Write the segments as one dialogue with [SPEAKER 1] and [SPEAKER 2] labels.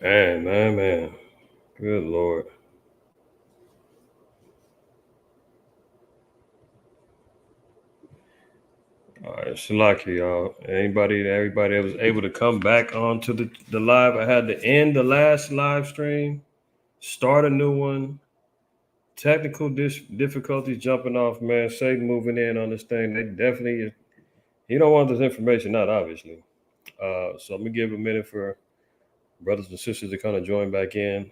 [SPEAKER 1] Man. Good Lord. All right, Shalaki, y'all. Everybody that was able to come back onto the live. I had to end the last live stream, start a new one. Technical difficulties jumping off, man. Satan moving in on this thing. They definitely, he don't want this information out, obviously. So I'm gonna give a minute for brothers and sisters to kind of join back in.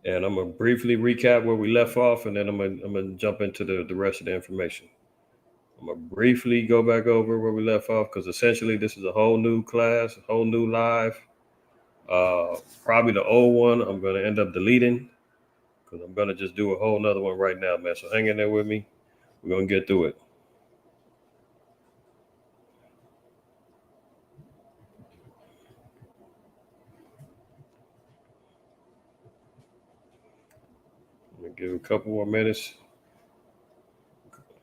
[SPEAKER 1] And I'm gonna briefly recap where we left off, and then I'm gonna jump into the rest of the information. I'm gonna briefly go back over where we left off because essentially this is a whole new class, a whole new live. Probably the old one I'm gonna end up deleting because I'm gonna just do a whole nother one right now, man. So hang in there with me. We're gonna get through it. I'm gonna give a couple more minutes.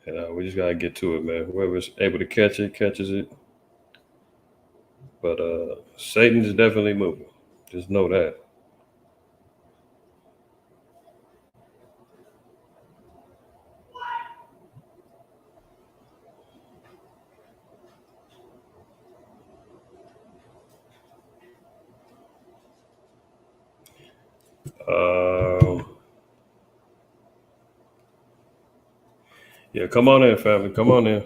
[SPEAKER 1] And we just gotta get to it, man. Whoever's able to catch it, catches it. But Satan is definitely moving. Just know that. Yeah, come on in, family. Come on in.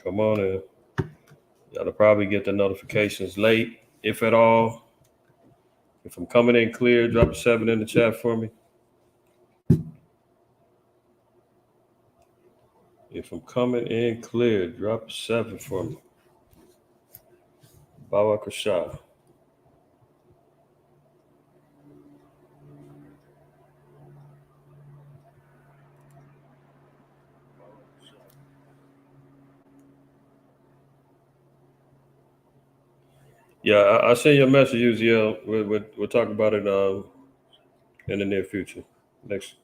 [SPEAKER 1] Come on in. Y'all probably get the notifications late, if at all. If I'm coming in clear, drop a 7 in the chat for me. If I'm coming in clear, drop a 7 for me. Bawa Kasha. Yeah, I send you a message, Uziel. We'll talk about it in the near future. Next.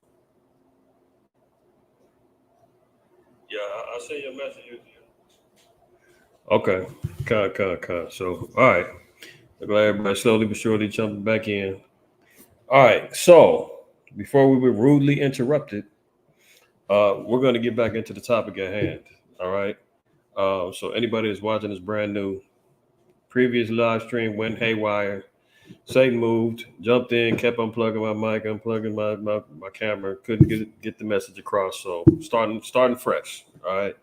[SPEAKER 1] Yeah, I send you a message, Uziel. Okay. Con. So, all right. I'm glad everybody slowly but surely jumping back in. All right. So, before we were rudely interrupted, we're going to get back into the topic at hand. All right. So, anybody that's watching this brand new, previous live stream went haywire. Satan moved, jumped in, kept unplugging my mic, unplugging my camera, couldn't get the message across. So starting fresh. All right.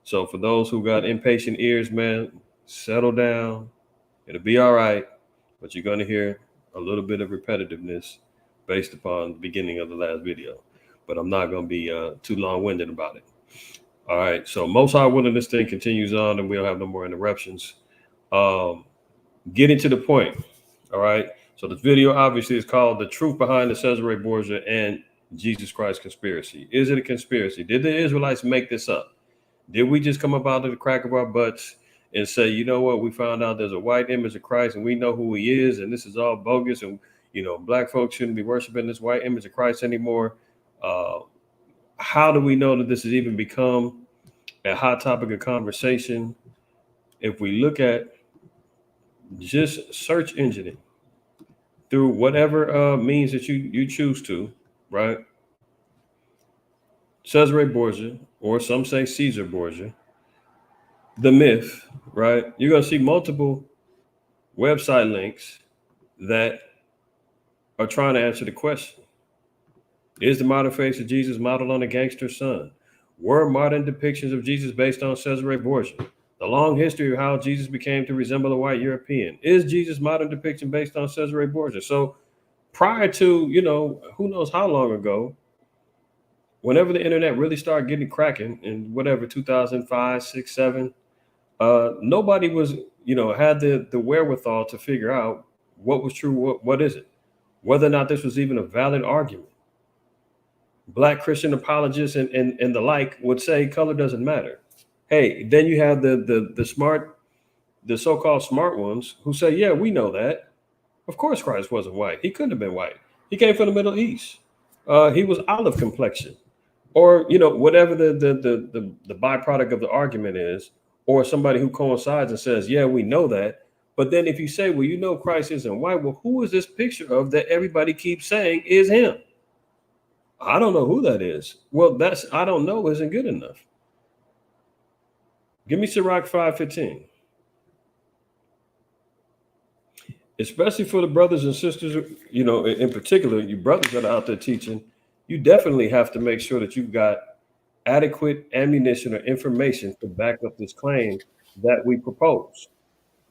[SPEAKER 1] So for those who got impatient ears, man, settle down. It'll be all right. But you're gonna hear a little bit of repetitiveness based upon the beginning of the last video. But I'm not gonna be too long-winded about it. All right. So most high willing, this thing continues on, and we'll have no more interruptions. Getting to the point. All right. So the video obviously is called "The Truth Behind the CESARE Borgia and Jesus Christ Conspiracy." Is it a conspiracy? Did the Israelites make this up? Did we just come up out of the crack of our butts and say, you know what, we found out there's a white image of Christ and we know who he is, and this is all bogus, and black folks shouldn't be worshiping this white image of Christ anymore? How do we know that this has even become a hot topic of conversation? If we look at just search engineing through whatever means that you choose to, right? Cesare Borgia, or some say Caesar Borgia, the myth, right? You're going to see multiple website links that are trying to answer the question. Is the modern face of Jesus modeled on a gangster's son? Were modern depictions of Jesus based on Cesare Borgia? The long history of how Jesus became to resemble a white European. Is Jesus' modern depiction based on Cesare Borgia? So prior to, who knows how long ago, whenever the internet really started getting cracking in whatever, 2005, 6, 7, nobody was, had the wherewithal to figure out what was true, what is it, whether or not this was even a valid argument. Black Christian apologists and the like would say color doesn't matter. Hey, then you have the so-called smart ones who say, yeah, we know that. Of course Christ wasn't white. He couldn't have been white. He came from the Middle East. He was olive complexion. Or, whatever the byproduct of the argument is, or somebody who coincides and says, yeah, we know that. But then if you say, well, you know, Christ isn't white, well, who is this picture of that everybody keeps saying is him? I don't know who that is. Well, that's, I don't know, isn't good enough. Give me Sirach 5:15. Especially for the brothers and sisters, you know, in particular, you brothers that are out there teaching, you definitely have to make sure that you've got adequate ammunition or information to back up this claim that we propose.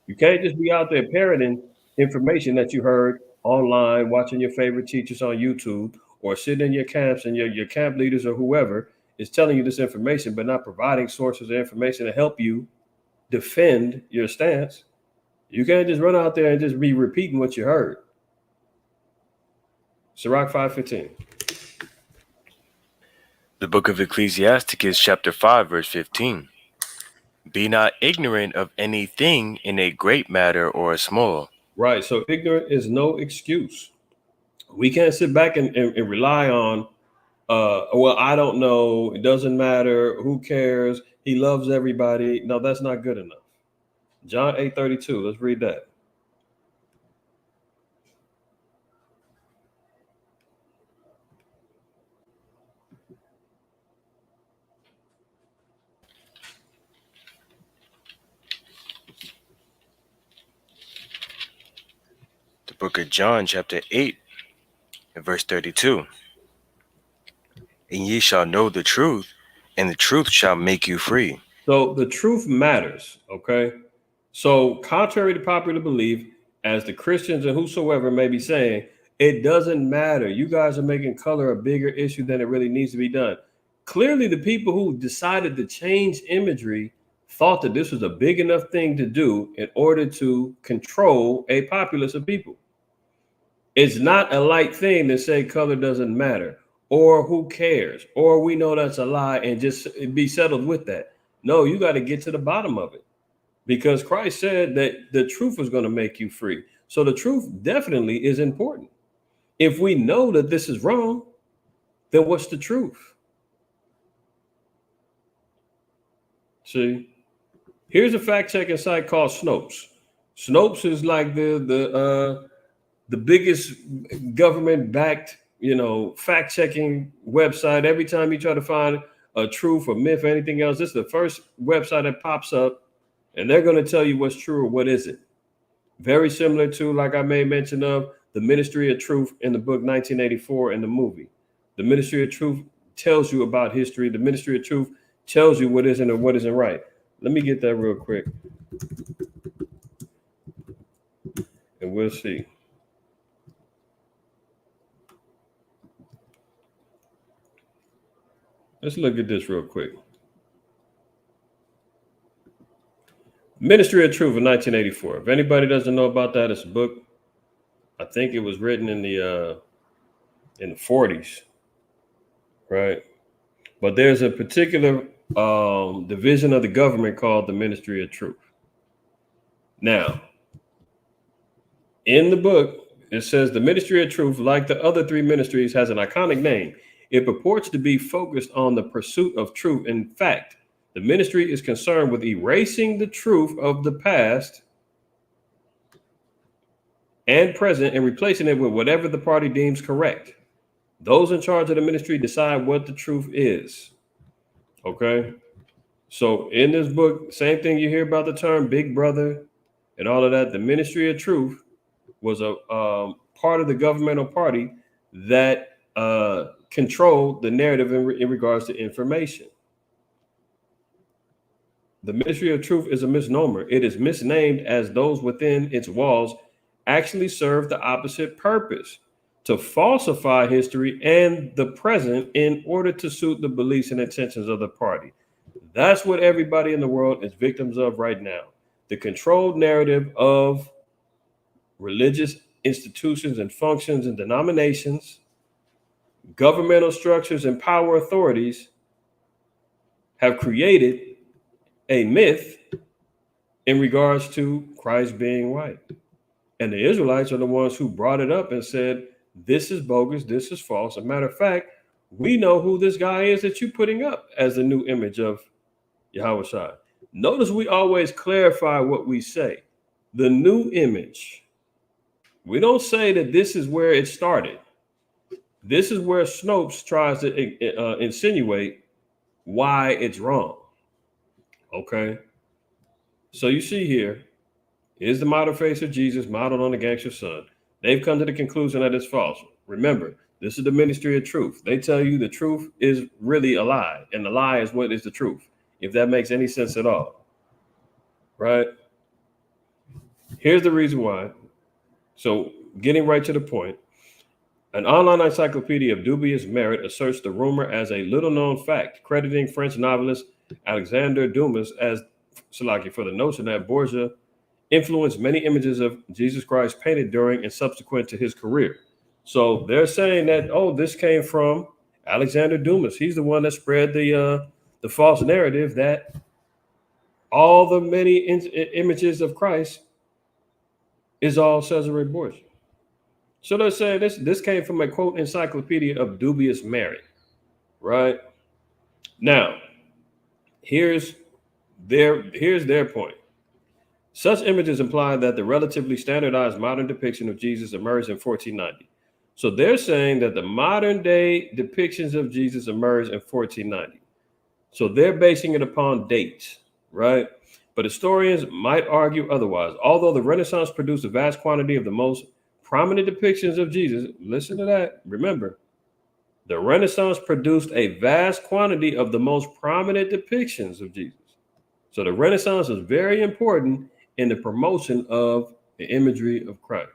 [SPEAKER 1] You can't just be out there parroting information that you heard online, watching your favorite teachers on YouTube, or sitting in your camps and your camp leaders or whoever is telling you this information, but not providing sources of information to help you defend your stance. You can't just run out there and just be repeating what you heard. Sirach 5:15.
[SPEAKER 2] The book of Ecclesiasticus, chapter 5, verse 15. Be not ignorant of anything in a great matter or a small.
[SPEAKER 1] Right. So ignorant is no excuse. We can't sit back and rely on, well, I don't know. It doesn't matter. Who cares? He loves everybody. No, that's not good enough. John 8:32. Let's read that.
[SPEAKER 2] The book of John, chapter 8, and verse 32. And ye shall know the truth, and the truth shall make you free.
[SPEAKER 1] So the truth matters, okay? So contrary to popular belief, as the Christians and whosoever may be saying, it doesn't matter. You guys are making color a bigger issue than it really needs to be done. Clearly, the people who decided to change imagery thought that this was a big enough thing to do in order to control a populace of people. It's not a light thing to say color doesn't matter, or who cares, or we know that's a lie and just be settled with that. No, you got to get to the bottom of it, because Christ said that the truth is going to make you free. So the truth definitely is important. If we know that this is wrong, then what's the truth? See, here's a fact-checking site called Snopes. Snopes is like the biggest government-backed, you know, fact-checking website. Every time you try to find a truth or myth or anything else, this is the first website that pops up, and they're going to tell you what's true or what isn't. Very similar to, like I made mention of, the Ministry of Truth in the book 1984 in the movie. The Ministry of Truth tells you about history. The Ministry of Truth tells you what isn't and what isn't right. Let me get that real quick, and we'll see. Let's look at this real quick. Ministry of Truth in 1984. If anybody doesn't know about that, it's a book. I think it was written in the 40s, right? But there's a particular division of the government called the Ministry of Truth. Now, in the book, it says the Ministry of Truth, like the other three ministries, has an iconic name. It purports to be focused on the pursuit of truth. In fact, the ministry is concerned with erasing the truth of the past and present and replacing it with whatever the party deems correct. Those in charge of the ministry decide what the truth is. Okay? So in this book, same thing you hear about the term Big Brother and all of that. The Ministry of Truth was a part of the governmental party that controlled the narrative in regards to information. The Ministry of Truth is a misnomer. It is misnamed as those within its walls actually serve the opposite purpose: to falsify history and the present in order to suit the beliefs and intentions of the party. That's what everybody in the world is victims of right now. The controlled narrative of religious institutions and functions and denominations, governmental structures and power authorities have created a myth in regards to Christ being white. And the Israelites are the ones who brought it up and said, this is bogus, this is false. As a matter of fact, we know who this guy is that you're putting up as the new image of Yahweh Shai. Notice we always clarify what we say. The new image. We don't say that this is where it started. This is where Snopes tries to insinuate why it's wrong. Okay. So you see here is the model face of Jesus modeled on the gangster son. They've come to the conclusion that it's false. Remember, this is the ministry of truth. They tell you the truth is really a lie, and the lie is what is the truth, if that makes any sense at all. Right? Here's the reason why. So, getting right to the point, an online encyclopedia of dubious merit asserts the rumor as a little-known fact, crediting French novelist Alexandre Dumas as Salaki for the notion that Borgia influenced many images of Jesus Christ painted during and subsequent to his career. So they're saying that, oh, this came from Alexander Dumas. He's the one that spread the false narrative that all the many images of Christ is all Cesare Borgia. So they're saying this came from a quote encyclopedia of dubious merit, right? Now, here's their point. Such images imply that the relatively standardized modern depiction of Jesus emerged in 1490. So they're saying that the modern day depictions of Jesus emerged in 1490. So they're basing it upon dates, right? But historians might argue otherwise. Although the Renaissance produced a vast quantity of the most prominent depictions of Jesus, listen to that, remember, the Renaissance produced a vast quantity of the most prominent depictions of Jesus. So the Renaissance is very important in the promotion of the imagery of Christ.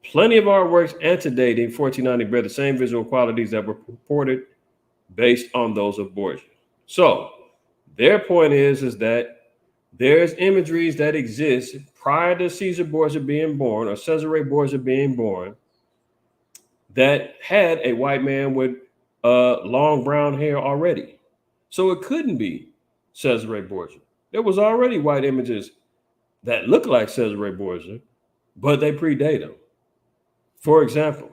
[SPEAKER 1] Plenty of artworks antedating 1490 bear the same visual qualities that were purported based on those of Borgia. So their point is that there's imageries that exist prior to Caesar Borgia being born or Cesare Borgia being born that had a white man with long brown hair already. So it couldn't be Cesare Borgia. There was already white images that look like Cesare Borgia, but they predate him. For example,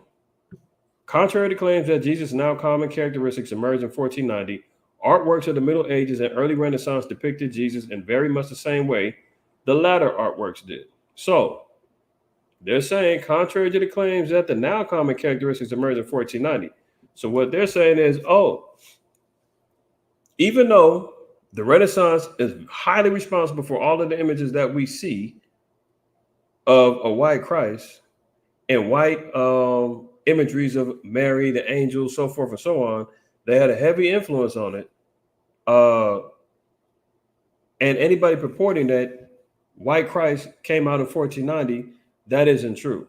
[SPEAKER 1] contrary to claims that Jesus' now common characteristics emerged in 1490, artworks of the Middle Ages and early Renaissance depicted Jesus in very much the same way the latter artworks did. So they're saying, contrary to the claims that the now common characteristics emerged in 1490. So what they're saying is, even though the Renaissance is highly responsible for all of the images that we see of a white Christ and white imageries of Mary, the angels, so forth and so on, they had a heavy influence on it. And anybody purporting that white Christ came out in 1490, that isn't true,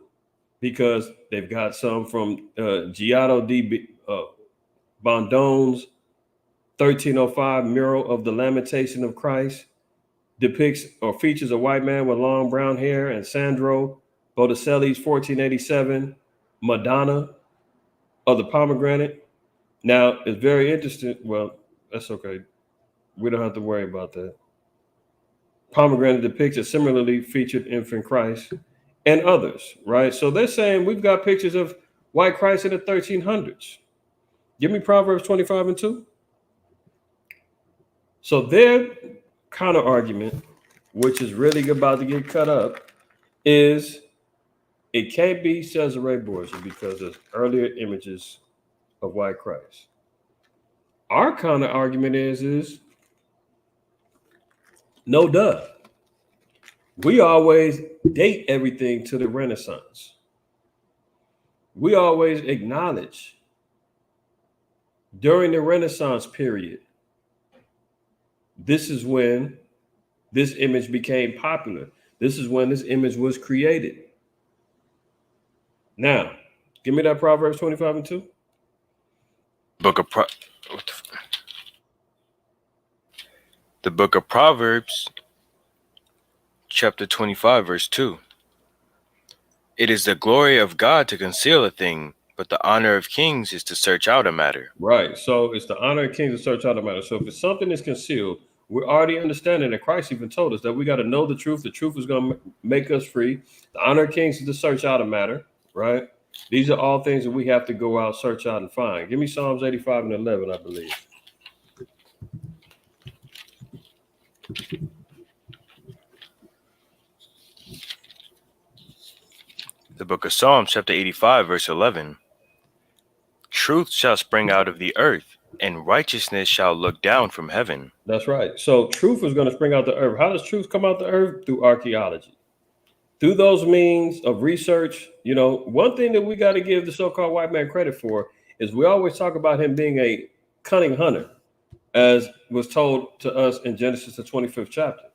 [SPEAKER 1] because they've got some from Giotto di Bondon's 1305 mural of the Lamentation of Christ depicts or features a white man with long brown hair, and Sandro Botticelli's 1487 Madonna of the Pomegranate. Now, it's very interesting. Well, that's okay. We don't have to worry about that. Pomegranate depicts a similarly featured infant Christ and others, right? So they're saying we've got pictures of white Christ in the 1300s. Give me Proverbs 25:2. So their counter argument, which is really about to get cut up, is it can't be Cesare Borgia because there's earlier images of white Christ. Our counter argument is no duh. We always date everything to the Renaissance. We always acknowledge during the Renaissance period, this is when this image became popular. This is when this image was created. Now, give me that Proverbs 25:2.
[SPEAKER 2] The book of Proverbs, chapter 25, verse 2. It is the glory of God to conceal a thing, but the honor of kings is to search out a matter.
[SPEAKER 1] Right. So it's the honor of kings to search out a matter. So if something is concealed, we're already understanding that Christ even told us that we got to know the truth. The truth is going to make us free. The honor of kings is to search out a matter, right? These are all things that we have to go out, search out, and find. Give me Psalms 85:11, I believe.
[SPEAKER 2] The book of Psalms, chapter 85, verse 11. Truth shall spring out of the earth, and righteousness shall look down from heaven.
[SPEAKER 1] That's right. So truth is going to spring out the earth. How does truth come out the earth? Through archaeology. Through those means of research. You know, one thing that we got to give the so-called white man credit for is we always talk about him being a cunning hunter, as was told to us in Genesis, the 25th chapter.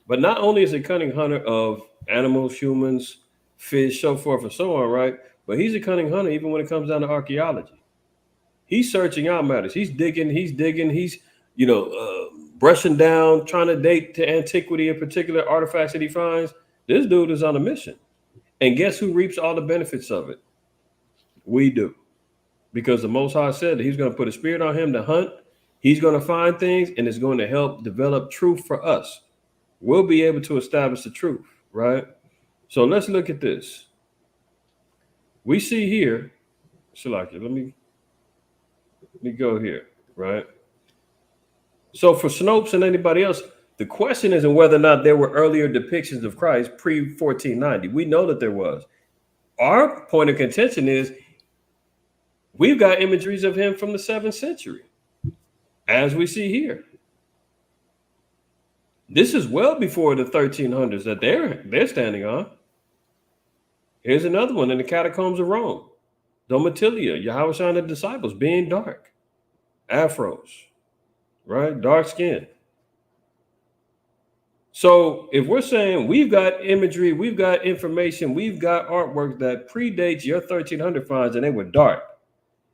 [SPEAKER 1] But not only is he a cunning hunter of animals, humans, fish, so forth and so on, right? But he's a cunning hunter even when it comes down to archaeology. He's searching out matters. He's digging. He's brushing down, trying to date to antiquity in particular artifacts that he finds. This dude is on a mission. And guess who reaps all the benefits of it? We do. Because the Most High said that he's going to put a spirit on him to hunt. He's going to find things, and it's going to help develop truth for us. We'll be able to establish the truth, right? So let's look at this. We see here, Shalaki, let me go here, right? So for Snopes and anybody else, the question isn't whether or not there were earlier depictions of Christ pre-1490. We know that there was. Our point of contention is we've got imageries of him from the 7th century, as we see here. This is well before the 1300s that they're standing on. Here's another one in the catacombs of Rome. Domitilia, Yahushua and the disciples being dark. Afros, right? Dark skin. So if we're saying we've got imagery, we've got information, we've got artwork that predates your 1300 finds and they were dark.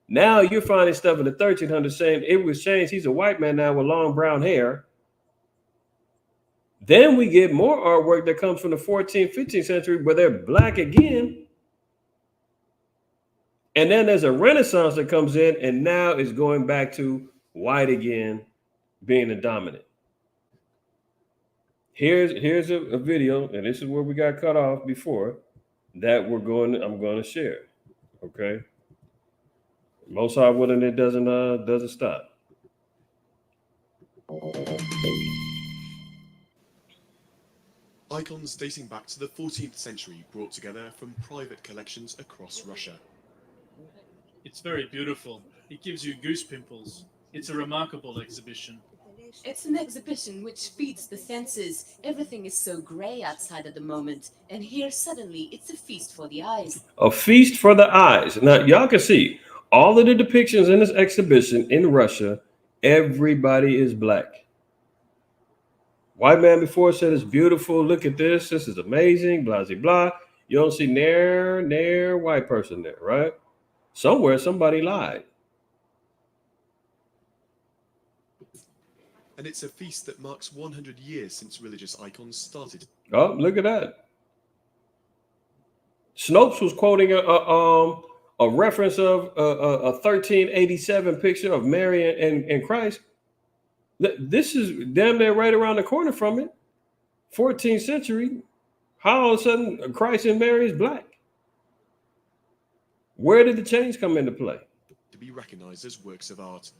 [SPEAKER 1] Now you're finding stuff in the 1300s saying it was changed. He's a white man now with long brown hair. Then we get more artwork that comes from the 14th, 15th century where they're black again. And then there's a renaissance that comes in and now is going back to white again, being the dominant. Here's a video, and this is where we got cut off before that I'm going to share. Okay. Most High willing it doesn't stop.
[SPEAKER 3] Icons dating back to the 14th century brought together from private collections across Russia.
[SPEAKER 4] It's very beautiful. It gives you goose pimples. It's a remarkable exhibition.
[SPEAKER 5] It's an exhibition which feeds the senses. Everything is so gray outside at the moment, and here suddenly it's a feast for the eyes.
[SPEAKER 1] A feast for the eyes. Now, y'all can see all of the depictions in this exhibition in Russia, everybody is black. White man before said it's beautiful. Look at this. This is amazing. Blah, blah, blah. You don't see near white person there, right? Somewhere somebody lied.
[SPEAKER 3] And it's a feast that marks 100 years since religious icons started.
[SPEAKER 1] Oh, look at that. Snopes was quoting a reference of a 1387 picture of Mary and Christ. This is damn near right around the corner from it. 14th century. How all of a sudden Christ and Mary is black? Where did the change come into play?
[SPEAKER 3] To be recognized as works of art.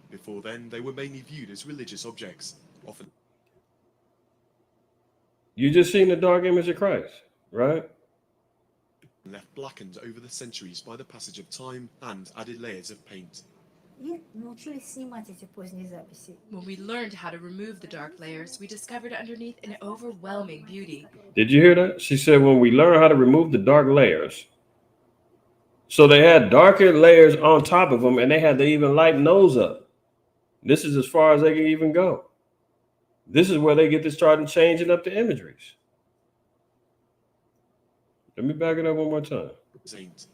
[SPEAKER 3] Before then, they were mainly viewed as religious objects, often.
[SPEAKER 1] You just seen the dark image of Christ, right?
[SPEAKER 3] Left blackened over the centuries by the passage of time and added layers of paint.
[SPEAKER 6] И научились снимать эти поздние записи.
[SPEAKER 5] When we learned how to remove the dark layers, we discovered underneath an overwhelming beauty.
[SPEAKER 1] Did you hear that? She said when we learn how to remove the dark layers. So they had darker layers on top of them and they had to even lighten those up. This is as far as they can even go. This is where they get to start changing up the imageries. Let me back it up one more time.
[SPEAKER 3] Saint.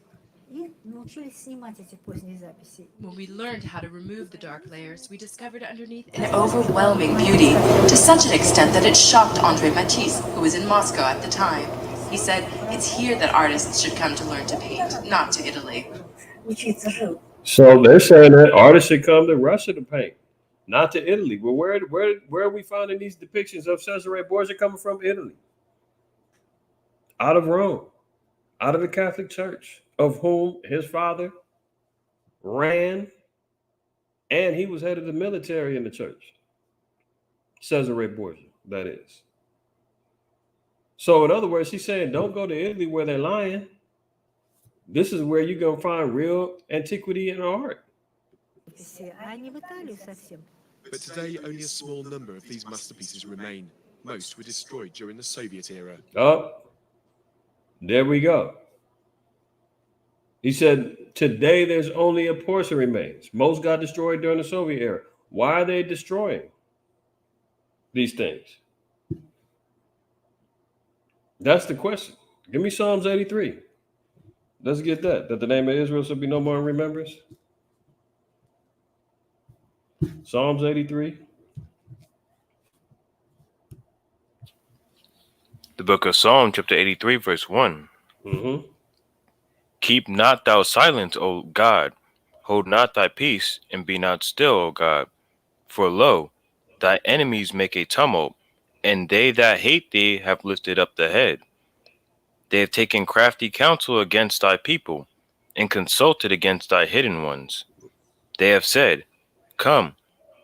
[SPEAKER 6] И научились снимать эти поздние записи.
[SPEAKER 5] When we learned how to remove the dark layers, we discovered underneath an overwhelming beauty, to such an extent that it shocked André Matisse, who was in Moscow at the time. He said, it's here that artists should come to learn to paint, not to Italy.
[SPEAKER 6] Учиться жил.
[SPEAKER 1] So they're saying that artists should come to Russia to paint, not to Italy. Well, where are we finding these depictions of CESARE Borgia coming from? Italy. Out of Rome, out of the Catholic Church, of whom his father ran, and he was head of the military in the church. CESARE Borgia, that is. So in other words, he's saying, don't go to Italy where they're lying. This is where you're going to find real antiquity and art.
[SPEAKER 6] А не в Италию совсем.
[SPEAKER 3] But today, only a small number of these masterpieces remain. Most were destroyed during the Soviet era.
[SPEAKER 1] Oh, there we go. He said, today there's only a portion remains. Most got destroyed during the Soviet era. Why are they destroying these things? That's the question. Give me Psalms 83. Let's get that. That the name of Israel shall be no more in remembrance. Psalms 83.
[SPEAKER 2] The book of Psalm, chapter 83, verse 1.
[SPEAKER 1] Mm-hmm.
[SPEAKER 2] Keep not thou silence, O God. Hold not thy peace, and be not still, O God. For lo, thy enemies make a tumult, and they that hate thee have lifted up the head. They have taken crafty counsel against thy people, and consulted against thy hidden ones. They have said, Come,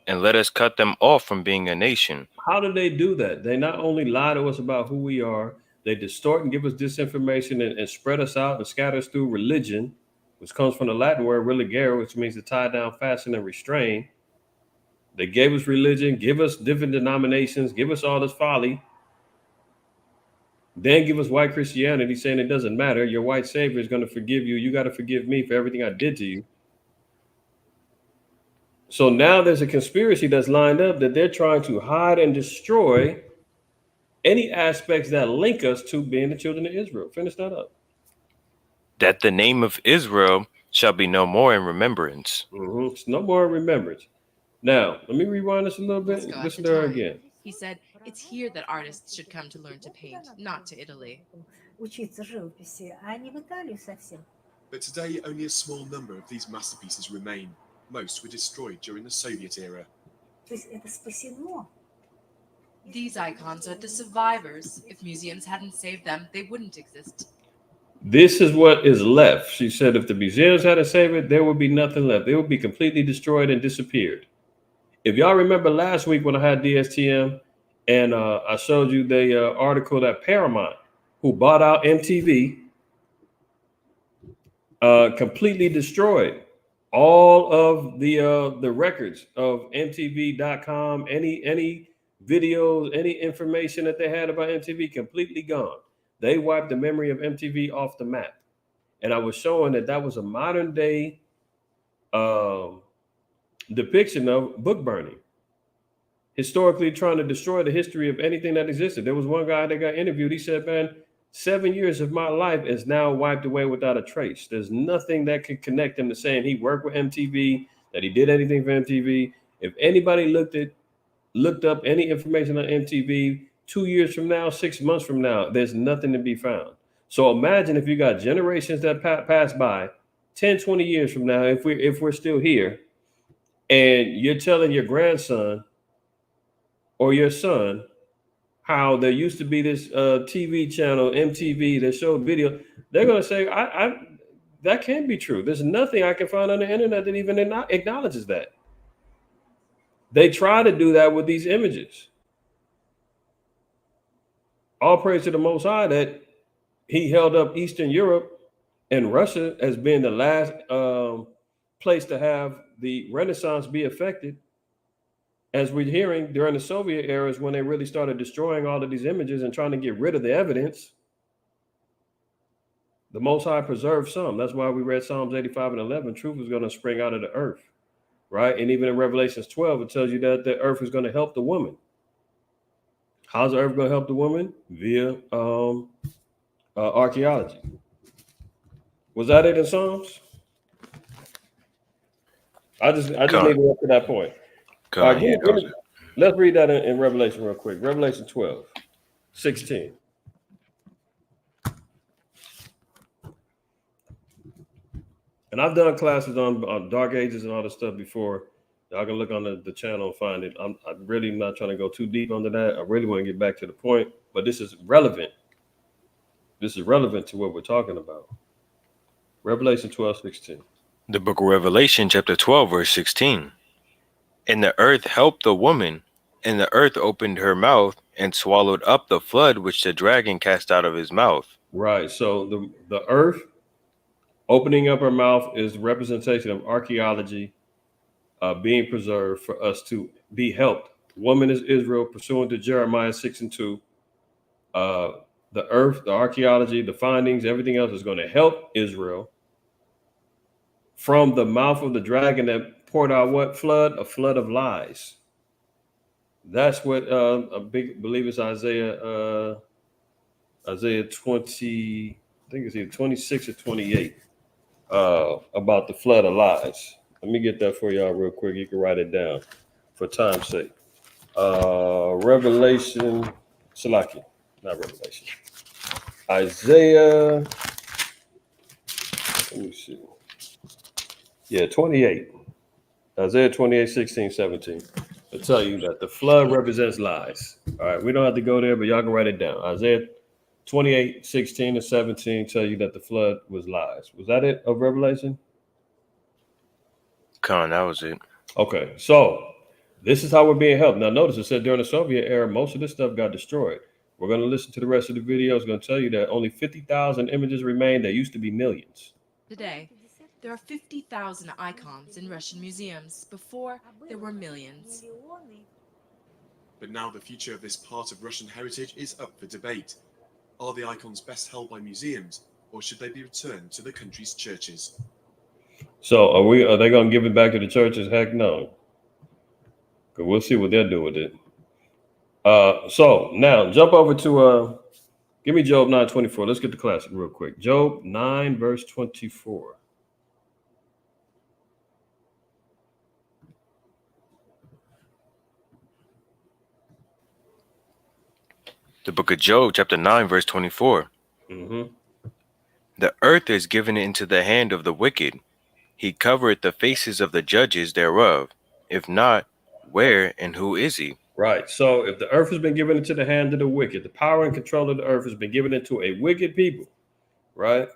[SPEAKER 2] and let us cut them off from being a nation.
[SPEAKER 1] How do they do that? They not only lie to us about who we are, they distort and give us disinformation and spread us out and scatter us through religion, which comes from the Latin word religare, which means to tie down, fasten, and restrain. They gave us religion, give us different denominations, give us all this folly, then give us white Christianity, saying it doesn't matter. Your white savior is going to forgive you. You got to forgive me for everything I did to you. So now there's a conspiracy that's lined up that they're trying to hide and destroy any aspects that link us to being the children of Israel. Finish that up.
[SPEAKER 2] That the name of Israel shall be no more in remembrance.
[SPEAKER 1] Mm-hmm. It's no more remembrance. Now, let me rewind this a little bit.
[SPEAKER 5] Let's go
[SPEAKER 1] Listen
[SPEAKER 5] at
[SPEAKER 1] to
[SPEAKER 5] the
[SPEAKER 1] her
[SPEAKER 5] time.
[SPEAKER 1] again.
[SPEAKER 5] He said, it's here that artists should come to learn to paint, not to Italy.
[SPEAKER 6] Учиться живописи, а не в Италию совсем.
[SPEAKER 3] But today, only a small number of these masterpieces remain. Most were destroyed during the Soviet era.
[SPEAKER 6] То есть это спасено.
[SPEAKER 5] These icons are the survivors. If museums hadn't saved them, they wouldn't exist.
[SPEAKER 1] This is what is left. She said if the museums hadn't saved it, there would be nothing left. It would be completely destroyed and disappeared. If y'all remember last week when I had DSTM and I showed you the article that Paramount, who bought out MTV, completely destroyed all of the records of MTV.com, any videos, any information that they had about MTV, completely gone. They wiped the memory of MTV off the map. And I was showing that was a modern day depiction of book burning, historically trying to destroy the history of anything that existed. There was one guy that got interviewed. He said, man, 7 years of my life is now wiped away without a trace. There's nothing that could connect him to saying he worked with MTV, that he did anything for MTV. If anybody looked up any information on MTV 2 years from now, 6 months from now, there's nothing to be found. So imagine if you got generations that pass by 10, 20 years from now, if we're still here, and you're telling your grandson or your son how there used to be this TV channel, MTV, that showed video, they're going to say, that can't be true. There's nothing I can find on the internet that even acknowledges that. They try to do that with these images. All praise to the Most High that he held up Eastern Europe and Russia as being the last place to have the Renaissance be affected. As we're hearing during the Soviet era is when they really started destroying all of these images and trying to get rid of the evidence. The Most High preserved some. That's why we read Psalms 85 and 11. Truth is going to spring out of the earth, right? And even in Revelations 12, it tells you that the earth is going to help the woman. How's the earth going to help the woman? Via archaeology. Was that it in Psalms? I just need to get to that point. All right, let's read that in Revelation real quick. Revelation 12, 16. And I've done classes on Dark Ages and all this stuff before. Y'all can look on the channel and find it. I'm really not trying to go too deep onto that. I really want to get back to the point, but this is relevant. This is relevant to what we're talking about. Revelation 12, 16.
[SPEAKER 2] The book of Revelation, chapter 12, verse 16. And the earth helped the woman, and the earth opened her mouth and swallowed up the flood which the dragon cast out of his mouth.
[SPEAKER 1] Right. So the earth opening up her mouth is representation of archaeology being preserved for us to be helped. Woman is Israel, pursuant to Jeremiah 6:2. Uh, the earth, the archaeology, the findings, everything else is going to help Israel from the mouth of the dragon that poured out what flood? A flood of lies. That's what a big believe is Isaiah 20, I think it's either 26 or 28, about the flood of lies. Let me get that for y'all real quick. You can write it down for time's sake. Revelation, Salaki, not Revelation. Isaiah, let me see. Yeah, 28. Isaiah 28, 16, 17. I'll tell you that the flood represents lies. All right, we don't have to go there, but y'all can write it down. Isaiah 28, 16 and 17 tell you that the flood was lies. Was that it of Revelation?
[SPEAKER 2] Con, that was it.
[SPEAKER 1] Okay, so this is how we're being helped. Now, notice it said during the Soviet era, most of this stuff got destroyed. We're going to listen to the rest of the video. It's going to tell you that only 50,000 images remain. There used to be millions.
[SPEAKER 5] Today, there are 50,000 icons in Russian museums. Before, there were millions.
[SPEAKER 3] But now the future of this part of Russian heritage is up for debate. Are the icons best held by museums, or should they be returned to the country's churches?
[SPEAKER 1] So are they going to give it back to the churches? Heck no. Because we'll see what they'll do with it. So now jump over to give me Job 9:24. Let's get the classic real quick. Job 9 verse 24.
[SPEAKER 2] The book of Job, chapter 9, verse 24.
[SPEAKER 1] Mm-hmm.
[SPEAKER 2] The earth is given into the hand of the wicked. He covereth the faces of the judges thereof. If not, where and who is he?
[SPEAKER 1] Right. So if the earth has been given into the hand of the wicked, the power and control of the earth has been given into a wicked people, right?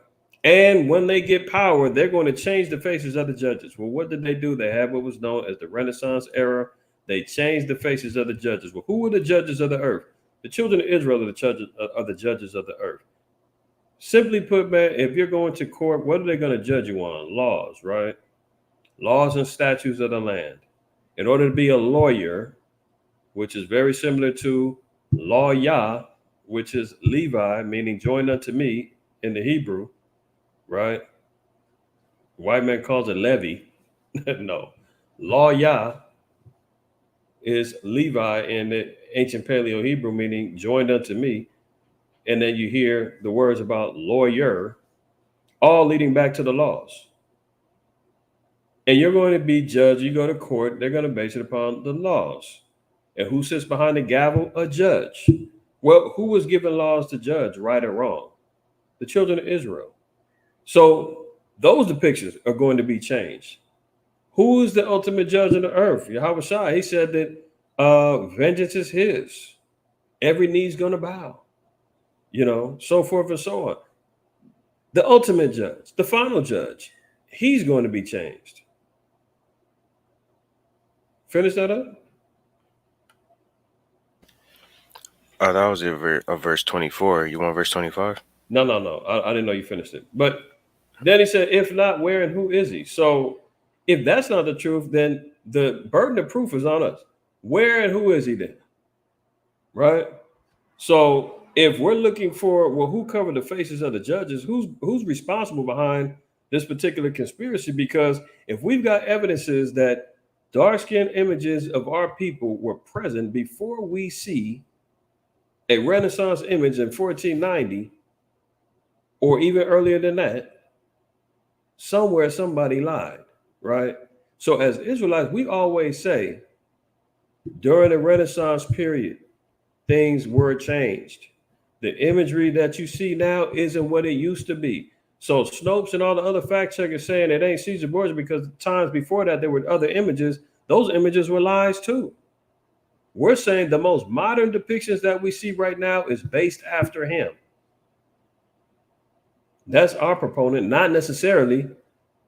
[SPEAKER 1] And when they get power, they're going to change the faces of the judges. Well, what did they do? They had what was known as the Renaissance era. They changed the faces of the judges. Well, who were the judges of the earth? The children of Israel are the judges of the earth. Simply put, man, if you're going to court, what are they going to judge you on? Laws, right? Laws and statutes of the land. In order to be a lawyer, which is very similar to lawyer, which is Levi, meaning join unto me in the Hebrew, right? White man calls it Levi. No. Lawyer is Levi in the ancient Paleo Hebrew, meaning joined unto me. And then you hear the words about lawyer, all leading back to the laws. And you're going to be judged. You go to court, they're going to base it upon the laws. And who sits behind the gavel? A judge. Well, who was given laws to judge, right or wrong? The children of Israel. So those depictions are going to be changed. Who is the ultimate judge of the earth? Yahweh Shai. He said that vengeance is his. Every knee's going to bow. So forth and so on. The ultimate judge, the final judge, he's going to be changed. Finish that up?
[SPEAKER 2] Oh, that was a verse 24. You want verse 25?
[SPEAKER 1] No. I didn't know you finished it. But then he said, if not, where and who is he? So if that's not the truth, then the burden of proof is on us. Where and who is he then? Right? So if we're looking for, well, who covered the faces of the judges, who's responsible behind this particular conspiracy? Because if we've got evidences that dark-skinned images of our people were present before we see a Renaissance image in 1490, or even earlier than that, somewhere somebody lied, right? So as Israelites, we always say during the Renaissance period, things were changed. The imagery that you see now isn't what it used to be. So Snopes and all the other fact checkers saying it ain't Caesar Borgia because times before that there were other images. Those images were lies too. We're saying the most modern depictions that we see right now is based after him. That's our proponent, not necessarily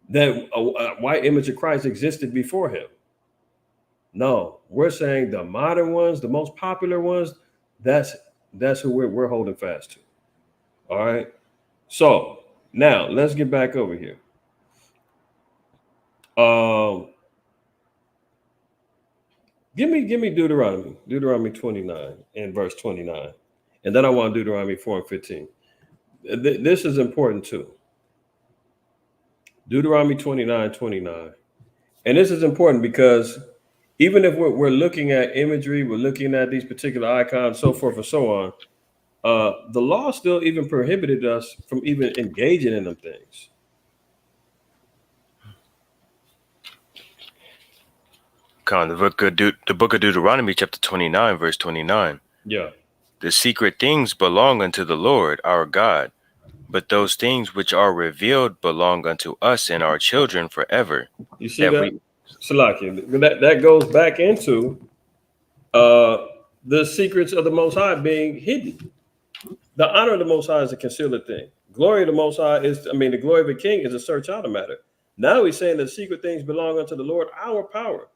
[SPEAKER 1] that a white image of Christ existed before him. No, we're saying the modern ones, the most popular ones, That's who we're holding fast to. All right. So now let's get back over here. Give me Deuteronomy 29 and verse 29. And then I want Deuteronomy 4 and 15. This is important too. Deuteronomy 29:29. And this is important because even if we're looking at imagery, we're looking at these particular icons, so forth and so on, the law still even prohibited us from even engaging in them things.
[SPEAKER 2] The book of Deuteronomy, chapter 29, verse 29.
[SPEAKER 1] Yeah.
[SPEAKER 2] The secret things belong unto the Lord our God, but those things which are revealed belong unto us and our children forever.
[SPEAKER 1] You see that? Salaki, that goes back into the secrets of the Most High being hidden. The honor of the Most High is a concealed thing. Glory of the Most High the glory of a king is a search out of matter. Now he's saying that secret things belong unto the Lord, our power.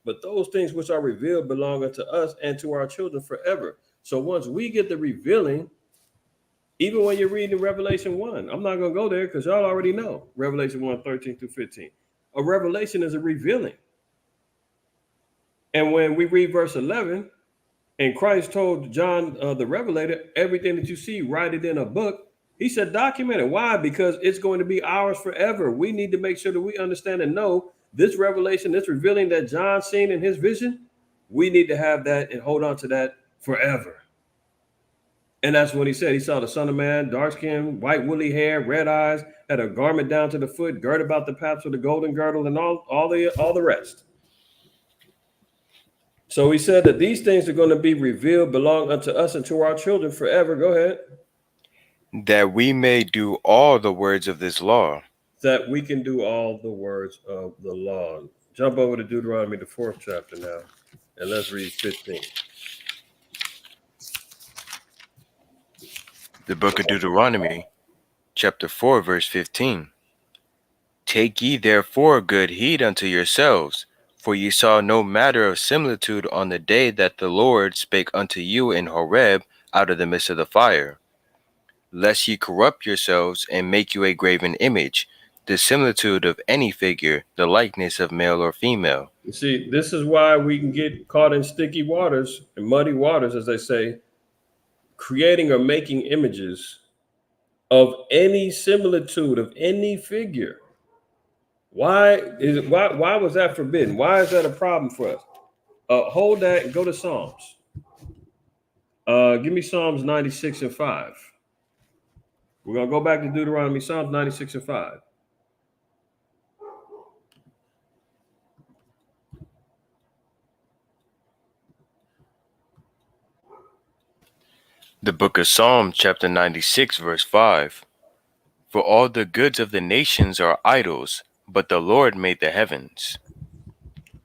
[SPEAKER 1] But those things which are revealed belong unto us and to our children forever. So once we get the revealing, even when you're reading Revelation 1, I'm not going to go there because y'all already know Revelation 1, 13 through 15. A revelation is a revealing. And when we read verse 11, and Christ told John the Revelator, everything that you see, write it in a book. He said, document it. Why? Because it's going to be ours forever. We need to make sure that we understand and know this revelation, this revealing that John seen in his vision. We need to have that and hold on to that forever. And that's what he said. He saw the Son of Man, dark skin, white woolly hair, red eyes, had a garment down to the foot, girt about the paps with a golden girdle, and all the rest. So he said that these things are going to be revealed, belong unto us and to our children forever. Go ahead.
[SPEAKER 2] That we may do all the words of this law.
[SPEAKER 1] That we can do all the words of the law. Jump over to Deuteronomy, the 4th chapter now, and let's read 15.
[SPEAKER 2] The book of Deuteronomy, chapter 4, verse 15. Take ye therefore good heed unto yourselves, for ye saw no matter of similitude on the day that the Lord spake unto you in Horeb out of the midst of the fire, lest ye corrupt yourselves and make you a graven image, the similitude of any figure, the likeness of male or female.
[SPEAKER 1] You see, this is why we can get caught in sticky waters and muddy waters, as they say, creating or making images of any similitude of any figure. Why was that forbidden? Why is that a problem for us? Hold that and go to Psalms. Give me Psalms 96 and 5. We're going to go back to Deuteronomy, Psalms 96 and 5.
[SPEAKER 2] The book of Psalms, chapter 96, verse 5. For all the goods of the nations are idols, but the Lord made the heavens.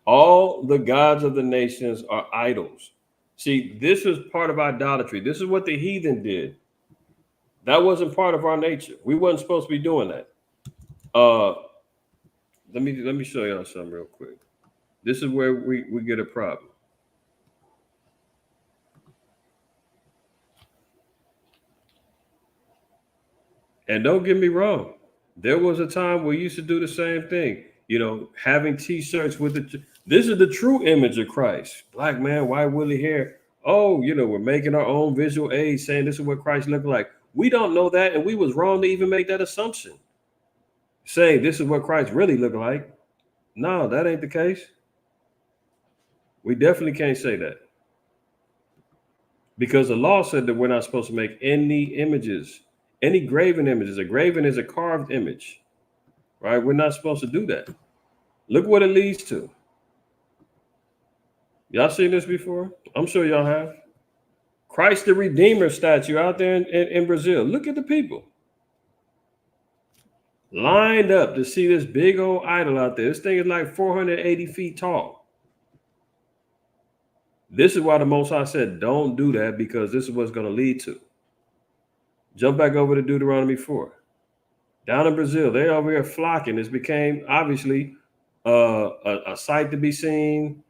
[SPEAKER 1] All the gods of the nations are idols. See, this is part of idolatry. This is what the heathen did. That wasn't part of our nature. We wasn't supposed to be doing that. Let me show y'all something real quick. This is where we get a problem. And don't get me wrong. There was a time where we used to do the same thing. You know, having T-shirts with this is the true image of Christ. Black man, white woolly hair. Oh, you know, we're making our own visual aid saying this is what Christ looked like. We don't know that, and we was wrong to even make that assumption. Saying this is what Christ really looked like. No, that ain't the case. We definitely can't say that. Because the law said that we're not supposed to make any images, any graven images. A graven is a carved image, right? We're not supposed to do that. Look what it leads to. Y'all seen this before? I'm sure y'all have. Christ the Redeemer statue out there in Brazil. Look at the people lined up to see this big old idol out there. This thing is like 480 feet tall. This is why the Most High said, don't do that, because this is what's going to lead to. Jump back over to Deuteronomy 4. Down in Brazil, they're over here flocking. This became, obviously, a sight to be seen,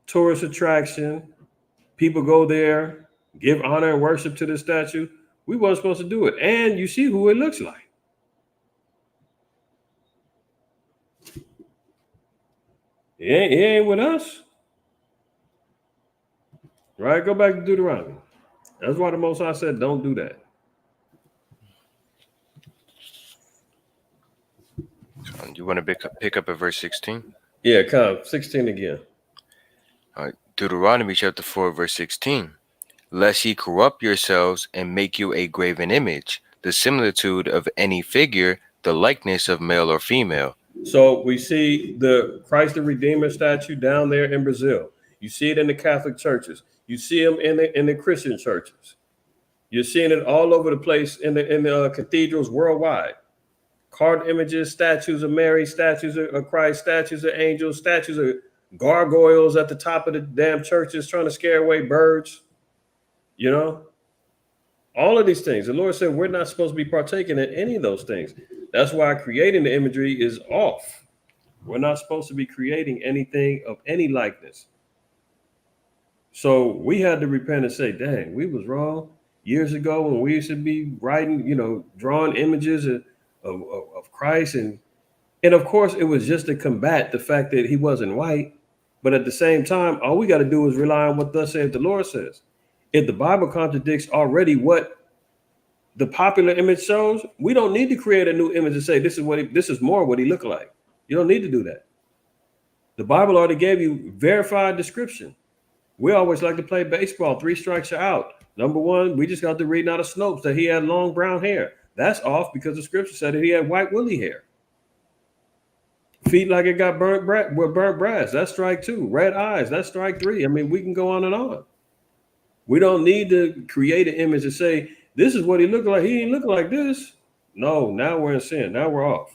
[SPEAKER 1] tourist attraction. People go there, give honor and worship to the statue. We weren't supposed to do it. And you see who it looks like. He ain't with us. Right? Go back to Deuteronomy. That's why the Most High said, don't do that.
[SPEAKER 2] You want to pick up at verse 16?
[SPEAKER 1] Yeah, come 16 again.
[SPEAKER 2] All right. Deuteronomy chapter 4, verse 16. Lest ye corrupt yourselves and make you a graven image, the similitude of any figure, the likeness of male or female.
[SPEAKER 1] So we see the Christ the Redeemer statue down there in Brazil. You see it in the Catholic churches. You see them in the Christian churches. You're seeing it all over the place in the cathedrals worldwide. Carved images, statues of Mary, statues of Christ, statues of angels, statues of gargoyles at the top of the damn churches trying to scare away birds. You know, all of these things. The Lord said we're not supposed to be partaking in any of those things. That's why creating the imagery is off. We're not supposed to be creating anything of any likeness. So we had to repent and say, dang, we was wrong years ago when we used to be writing, drawing images of Christ. And of course, it was just to combat the fact that he wasn't white. But at the same time, all we got to do is rely on what thus saith the Lord says. If the Bible contradicts already what the popular image shows, we don't need to create a new image and say this is more what he looked like. You don't need to do that. The Bible already gave you verified description. We always like to play baseball. 3 strikes are out. Number one, we just got to read out of Snopes that he had long brown hair. That's off because the scripture said that he had white woolly hair. Feet like it got burnt brass. That's strike 2. Red eyes. That's strike 3. I mean, we can go on and on. We don't need to create an image and say, this is what he looked like. He ain't look like this. No, now we're in sin. Now we're off.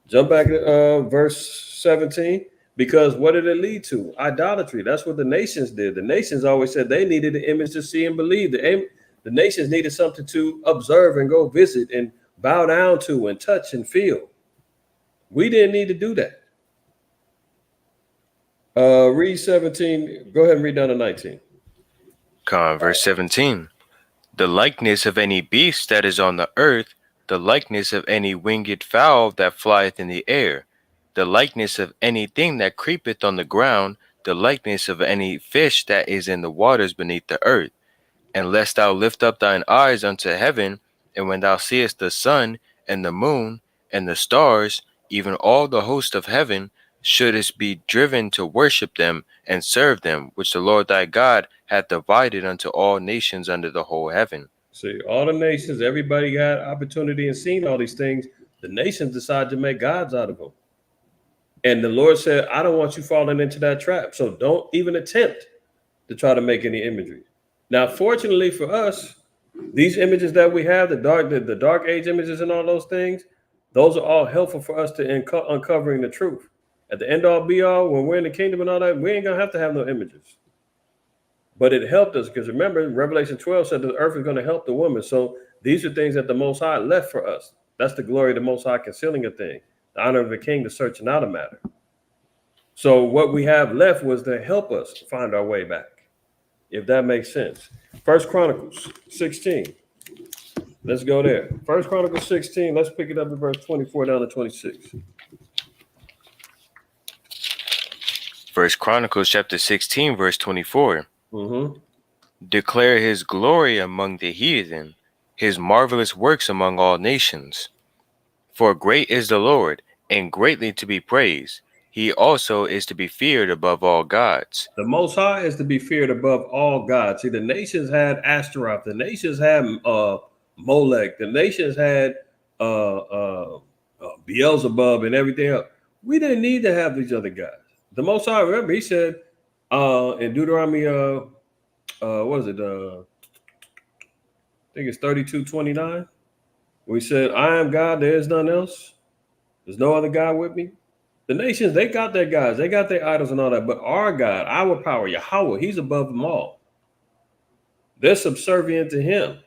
[SPEAKER 1] Jump back to verse 17. Because what did it lead to? Idolatry. That's what the nations did. The nations always said they needed an image to see and believe. The nations needed something to observe and go visit and bow down to and touch and feel. We didn't need to do that. Read 17. Go ahead and read down to 19.
[SPEAKER 2] Verse 17. The likeness of any beast that is on the earth, the likeness of any winged fowl that flieth in the air, the likeness of anything that creepeth on the ground, the likeness of any fish that is in the waters beneath the earth. And lest thou lift up thine eyes unto heaven, and when thou seest the sun and the moon and the stars, even all the host of heaven, shouldest be driven to worship them and serve them, which the Lord thy God hath divided unto all nations under the whole heaven.
[SPEAKER 1] See, all the nations, everybody got opportunity and seen all these things. The nations decided to make gods out of them. And the Lord said, I don't want you falling into that trap. So don't even attempt to try to make any imagery. Now, fortunately for us, these images that we have, the dark age images and all those things, those are all helpful for us to uncovering the truth. At the end all be all, when we're in the kingdom and all that, we ain't going to have no images. But it helped us because remember, Revelation 12 said the earth is going to help the woman. So these are things that the Most High left for us. That's the glory of the Most High concealing a thing. The honor of the king to searching out a matter. So what we have left was to help us find our way back, if that makes sense. 1 Chronicles 16. Let's go there. 1 Chronicles 16. Let's pick it up in verse 24 down to 26.
[SPEAKER 2] 1 Chronicles chapter 16, verse 24.
[SPEAKER 1] Mm-hmm.
[SPEAKER 2] Declare his glory among the heathen, his marvelous works among all nations. For great is the Lord, and greatly to be praised. He also is to be feared above all gods.
[SPEAKER 1] The Most High is to be feared above all gods. See, the nations had Ashtaroth. The nations had Molech. The nations had Beelzebub and everything else. We didn't need to have these other guys. The Most High, remember, he said in Deuteronomy, what is it? I think it's 32:29. We said, I am God, there is none else. There's no other God with me. The nations, they got their gods, they got their idols and all that, but our God, our power, Yahweh, he's above them all. They're subservient to him.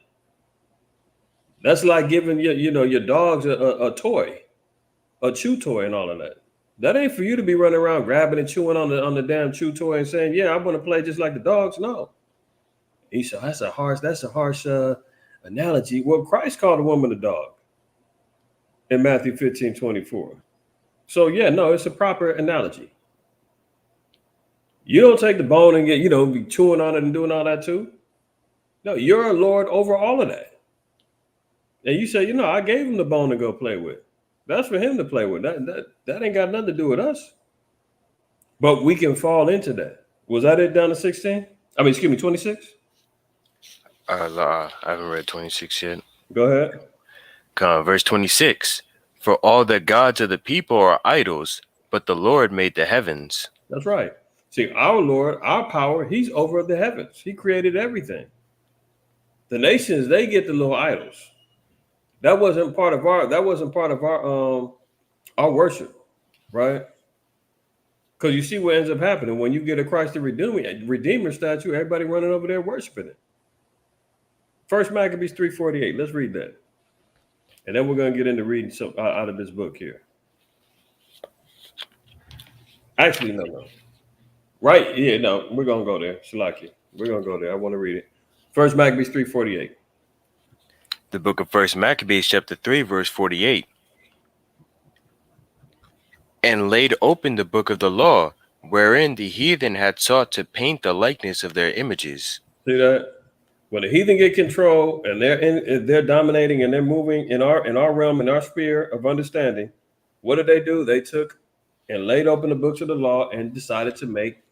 [SPEAKER 1] That's like giving your dogs a toy, a chew toy and all of that. That ain't for you to be running around grabbing and chewing on the damn chew toy and saying, yeah, I want to play just like the dogs. No. He said, that's a harsh analogy. Well, Christ called a woman a dog in Matthew 15:24. So yeah, no, it's a proper analogy. You don't take the bone and get, be chewing on it and doing all that too. No, you're a Lord over all of that. And you say, I gave him the bone to go play with. That's for him to play with. That ain't got nothing to do with us. But we can fall into that. Was that it down to 16? I mean, excuse me, 26?
[SPEAKER 2] I haven't read 26 yet.
[SPEAKER 1] Go ahead.
[SPEAKER 2] Verse 26. For all the gods of the people are idols, but the Lord made the heavens.
[SPEAKER 1] That's right. See, our Lord, our power, he's over the heavens. He created everything. The nations, they get the little idols. That wasn't part of our worship, right? Because you see what ends up happening when you get a Christ the Redeemer statue, everybody running over there worshiping it. First Maccabees 3:48. Let's read that. And then we're going to get into reading some out of this book here. Actually, no. Right? Yeah, no, we're going to go there. Shalaki. We're going to go there. I want to read it. First Maccabees 3:48.
[SPEAKER 2] The book of First Maccabees, chapter 3, verse 48. And laid open the book of the law, wherein the heathen had sought to paint the likeness of their images.
[SPEAKER 1] See that? When the heathen get control and they're dominating and they're moving in our realm, in our sphere of understanding, what did they do? They took and laid open the books of the law and decided to make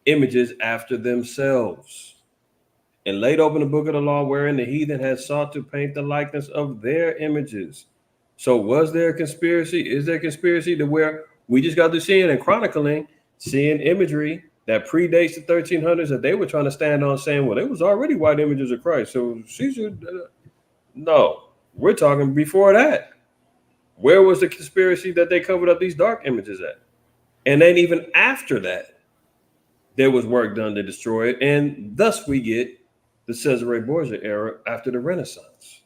[SPEAKER 1] images after themselves. And laid open the book of the law wherein the heathen had sought to paint the likeness of their images. So was there a conspiracy? Is there a conspiracy to where we just got to seeing and chronicling, seeing imagery that predates the 1300s that they were trying to stand on saying, well, it was already white images of Christ. So Caesar, no, we're talking before that. Where was the conspiracy that they covered up these dark images at? And then even after that, there was work done to destroy it. And thus we get the CESARE BORGIA era after the Renaissance.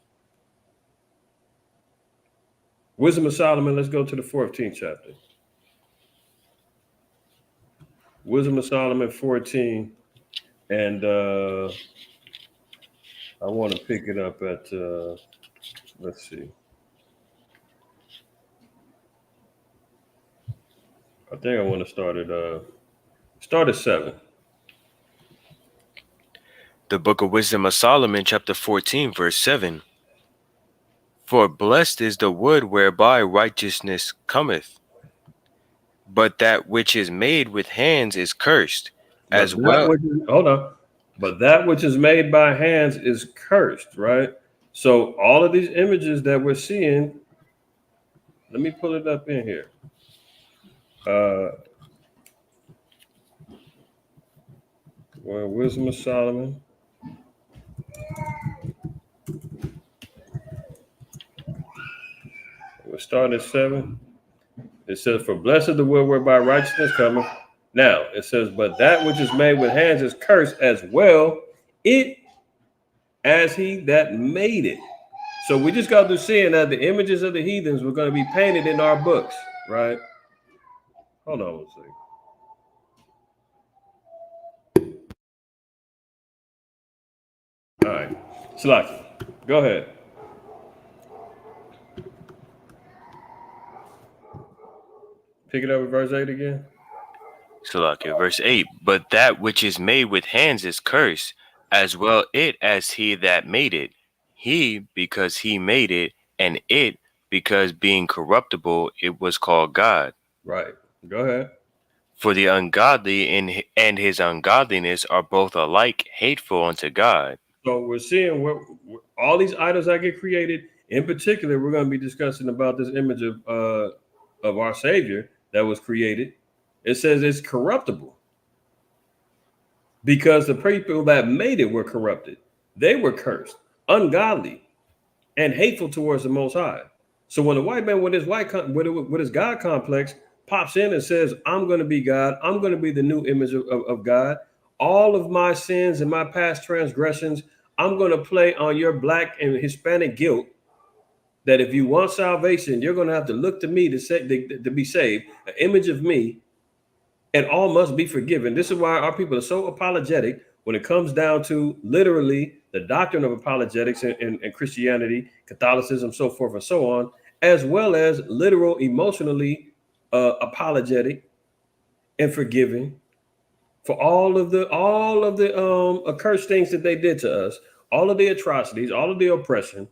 [SPEAKER 1] Wisdom of Solomon, let's go to the 14th chapter. Wisdom of Solomon 14. And I want to pick it up at, let's see. I think I want to start at 7.
[SPEAKER 2] The book of Wisdom of Solomon, chapter 14, verse 7. For blessed is the wood whereby righteousness cometh, but that which is made with hands is cursed, as well.
[SPEAKER 1] But that which is made by hands is cursed, right? So all of these images that we're seeing, let me pull it up in here. Wisdom of Solomon. We'll start at 7. It says, for blessed is the wood whereby righteousness cometh. Now it says, but that which is made with hands is cursed, as well it as he that made it. So we just got through seeing that the images of the heathens were going to be painted in our books, right? Hold on one second. All right, Shalaki, go ahead. Pick it up at verse 8 again.
[SPEAKER 2] Salakia, verse 8. But that which is made with hands is cursed, as well it as he that made it. He, because he made it, and it, because being corruptible, it was called God.
[SPEAKER 1] Right. Go ahead.
[SPEAKER 2] For the ungodly and his ungodliness are both alike hateful unto God.
[SPEAKER 1] So we're seeing what all these idols that get created. In particular, we're going to be discussing about this image of our Savior that was created. It says it's corruptible because the people that made it were corrupted. They were cursed, ungodly, and hateful towards the Most High. So when a white man with his God complex pops in and says, I'm going to be God, I'm going to be the new image of God, all of my sins and my past transgressions, I'm going to play on your black and Hispanic guilt, that if you want salvation, you're going to have to look to me to be saved, an image of me, and all must be forgiven. This is why our people are so apologetic when it comes down to literally the doctrine of apologetics and Christianity, Catholicism, so forth and so on, as well as literal, emotionally apologetic and forgiving for all of the accursed things that they did to us, all of the atrocities, all of the oppression.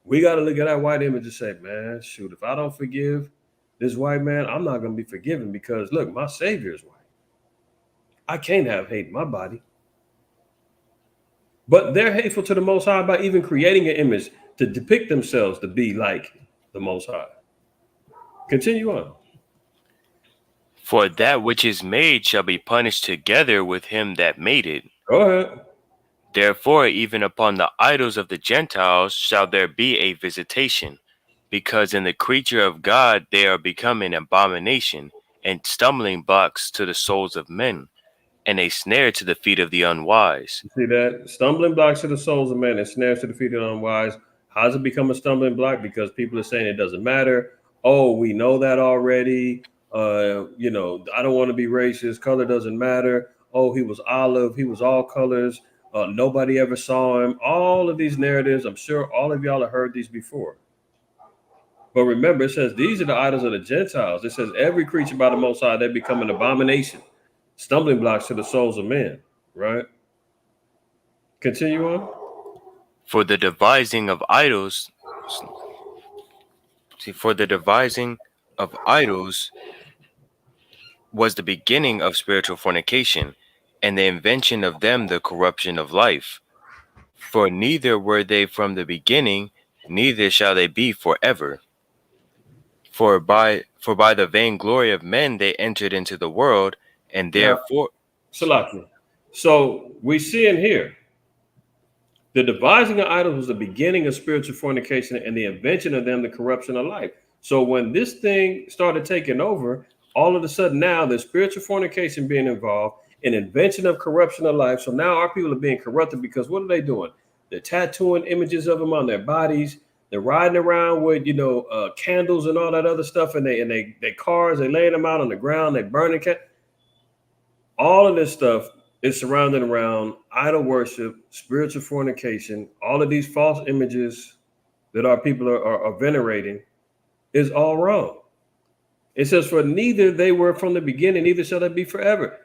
[SPEAKER 1] We got to look at that white image and say, man, shoot, if I don't forgive this white man, I'm not going to be forgiven because look, my Savior is white. I can't have hate in my body. But they're hateful to the Most High by even creating an image to depict themselves to be like the Most High. Continue on.
[SPEAKER 2] For that which is made shall be punished together with him that made it.
[SPEAKER 1] Go ahead.
[SPEAKER 2] Therefore, even upon the idols of the Gentiles shall there be a visitation, because in the creature of God they are become an abomination and stumbling blocks to the souls of men, and a snare to the feet of the unwise.
[SPEAKER 1] You see that? Stumbling blocks to the souls of men and snares to the feet of the unwise. How does it become a stumbling block? Because people are saying it doesn't matter. Oh, we know that already. I don't want to be racist. Color doesn't matter. Oh, he was olive. He was all colors. Nobody ever saw him. All of these narratives, I'm sure all of y'all have heard these before. But remember, it says these are the idols of the Gentiles. It says every creature by the Most High, they become an abomination, stumbling blocks to the souls of men, right? Continue on.
[SPEAKER 2] For the devising of idols, was the beginning of spiritual fornication, and the invention of them the corruption of life. For neither were they from the beginning, neither shall they be forever. For by the vainglory of men they entered into the world, and therefore...
[SPEAKER 1] Salaki. So we see in here, the devising of idols was the beginning of spiritual fornication and the invention of them the corruption of life. So when this thing started taking over, all of a sudden now there's spiritual fornication being involved, an invention of corruption of life. So now our people are being corrupted because what are they doing? They're tattooing images of them on their bodies. They're riding around with, candles and all that other stuff. And they cars, they laying them out on the ground. They burning all of this stuff is surrounded around idol worship, spiritual fornication. All of these false images that our people are venerating is all wrong. It says, for neither they were from the beginning, neither shall they be forever.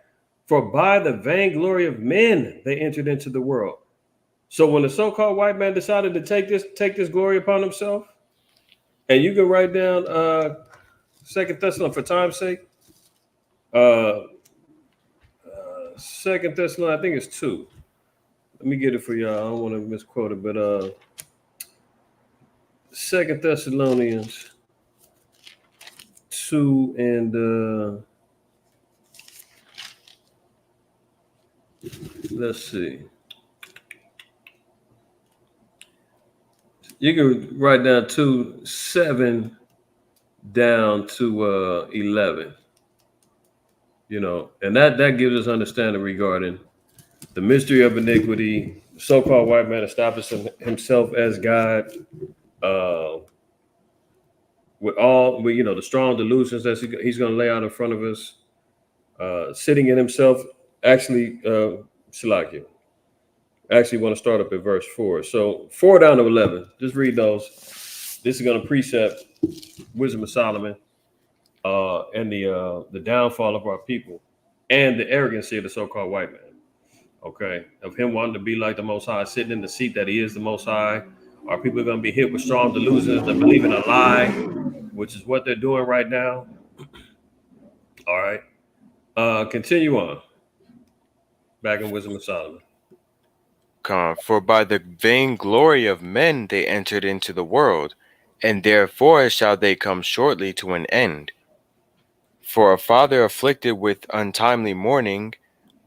[SPEAKER 1] For by the vainglory of men, they entered into the world. So when the so-called white man decided to take this glory upon himself, and you can write down 2 Thessalonians for time's sake, 2 Thessalonians, I think it's 2. Let me get it for y'all. I don't want to misquote it, but 2 Thessalonians 2 and let's see. You can write down 2:7 down to 11. And that gives us understanding regarding the mystery of iniquity, the so-called white man establishing himself as God, with the strong delusions that he's going to lay out in front of us, sitting in himself. Actually, Shalakia. I actually want to start up at verse 4. So 4 down to 11. Just read those. This is going to precept wisdom of Solomon and the downfall of our people and the arrogancy of the so-called white man. Okay, of him wanting to be like the Most High, sitting in the seat that he is the Most High. Our people are going to be hit with strong delusions that believe in a lie, which is what they're doing right now. All right. Continue on. Back in wisdom of Solomon.
[SPEAKER 2] For by the vainglory of men they entered into the world, and therefore shall they come shortly to an end. For a father afflicted with untimely mourning,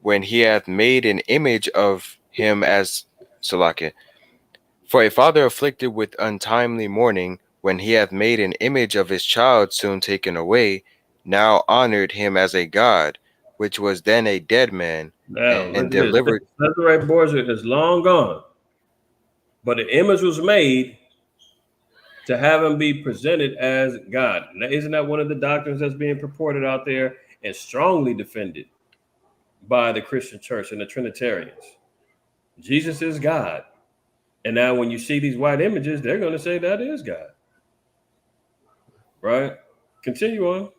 [SPEAKER 2] when he hath made an image of him as Salakah. For a father afflicted with untimely mourning, when he hath made an image of his child soon taken away, now honored him as a god, which was then a dead man,
[SPEAKER 1] Now,
[SPEAKER 2] and delivered.
[SPEAKER 1] CESARE BORGIA is long gone, but the image was made to have him be presented as God. Now, isn't that one of the doctrines that's being purported out there and strongly defended by the Christian church and the Trinitarians? Jesus is God. And now when you see these white images, they're going to say that is God. Right? Continue on.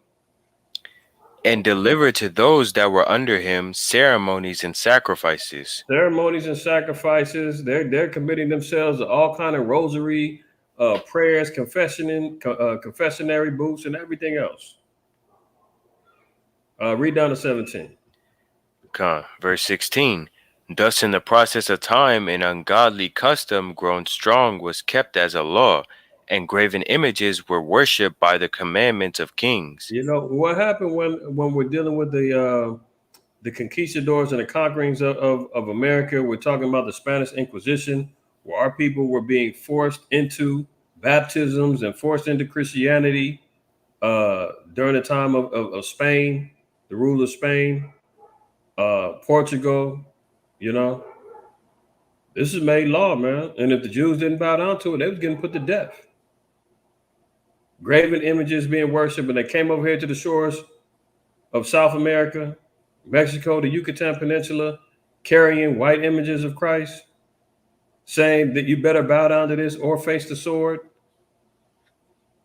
[SPEAKER 2] And delivered to those that were under him ceremonies and sacrifices.
[SPEAKER 1] Ceremonies and sacrifices. They're committing themselves to all kind of rosary, prayers, confessionary booths, and everything else. Read down to 17.
[SPEAKER 2] Verse 16. Thus in the process of time, an ungodly custom grown strong was kept as a law, and graven images were worshipped by the commandments of kings.
[SPEAKER 1] You know what happened when we're dealing with the conquistadors and the conquerings of America? We're talking about the Spanish Inquisition, where our people were being forced into baptisms and forced into Christianity during the time of Spain, the rule of Spain, Portugal. You know, this is made law, man. And if the Jews didn't bow down to it, they was getting put to death. Graven images being worshipped, and they came over here to the shores of South America, Mexico, the Yucatan Peninsula, carrying white images of Christ, saying that you better bow down to this or face the sword.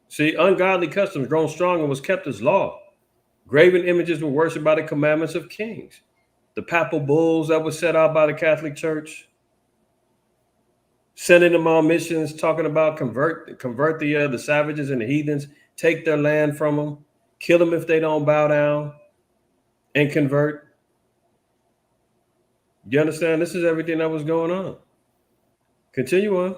[SPEAKER 1] See, ungodly customs grown strong and was kept as law. Graven images were worshipped by the commandments of kings. The papal bulls that were set out by the Catholic Church, sending them on missions, talking about convert the savages and the heathens, take their land from them, kill them if they don't bow down and convert. You understand? This is everything that was going on. Continue on.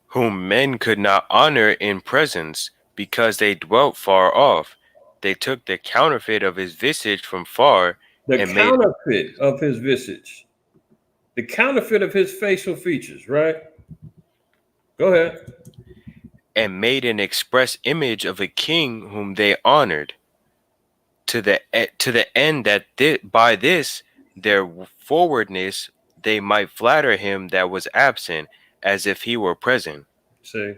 [SPEAKER 2] Whom men could not honor in presence, because they dwelt far off. They took the counterfeit of his visage from far,
[SPEAKER 1] The
[SPEAKER 2] and
[SPEAKER 1] counterfeit of his visage. The counterfeit of his facial features, right? Go ahead.
[SPEAKER 2] and made an express image of a king whom they honored, to the end that by this their forwardness they might flatter him that was absent, as if he were present.
[SPEAKER 1] See,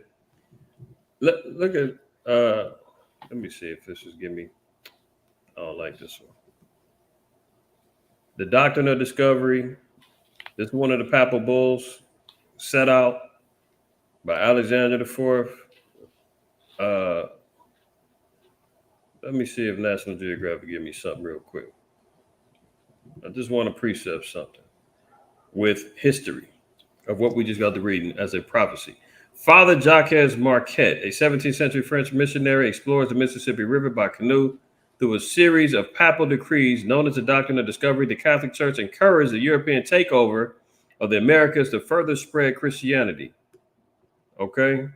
[SPEAKER 1] look at. Let me see if this is giving me. I don't like this one. The Doctrine of Discovery. This is one of the papal bulls set out by Alexander IV. Let me see if National Geographic give me something real quick. I just want to precept something with history of what we just got to reading as a prophecy. Father Jacques Marquette, a 17th century French missionary, explores the Mississippi River by canoe. Through a series of papal decrees known as the Doctrine of Discovery, the Catholic Church encouraged the European takeover of the Americas to further spread Christianity. Okay?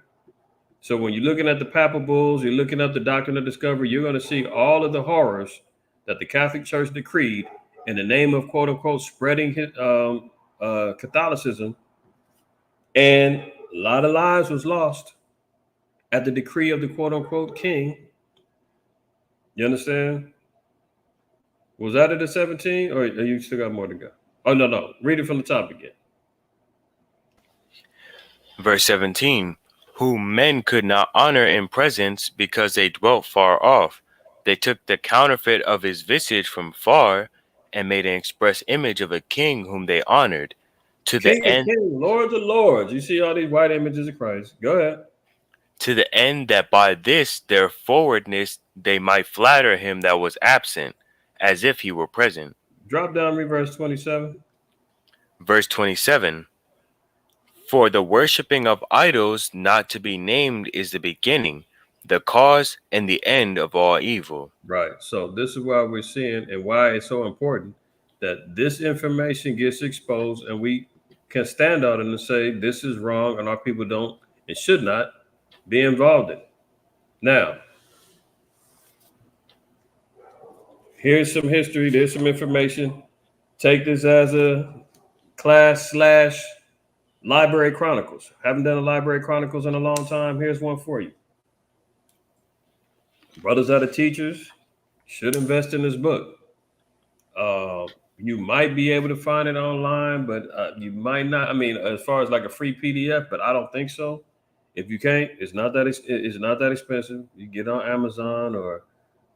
[SPEAKER 1] So when you're looking at the papal bulls, you're looking at the Doctrine of Discovery, you're going to see all of the horrors that the Catholic Church decreed in the name of, quote unquote, spreading Catholicism. And a lot of lives was lost at the decree of the, quote unquote, king. You understand? Was that at the 17, or you still got more to go? Oh, no. Read it from the top again.
[SPEAKER 2] Verse 17, whom men could not honor in presence, because they dwelt far off. They took the counterfeit of his visage from far, and made an express image of a king whom they honored, to
[SPEAKER 1] King
[SPEAKER 2] the end,
[SPEAKER 1] of kings, Lords of lords. You see all these white images of Christ. Go ahead.
[SPEAKER 2] to the end that by this their forwardness they might flatter him that was absent, as if he were present.
[SPEAKER 1] Drop down, read verse 27.
[SPEAKER 2] Verse 27, for the worshipping of idols not to be named is the beginning, the cause, and the end of all evil.
[SPEAKER 1] Right. So this is why we're seeing and why it's so important that this information gets exposed and we can stand out and say this is wrong and our people don't and should not be involved in it. Now, here's some history. There's some information. Take this as a class/Library Chronicles. Haven't done a Library Chronicles in a long time. Here's one for you. Brothers that are teachers should invest in this book. You might be able to find it online, but you might not. I mean, as far as like a free PDF, but I don't think so. If you can't, it's not that expensive. You get on Amazon or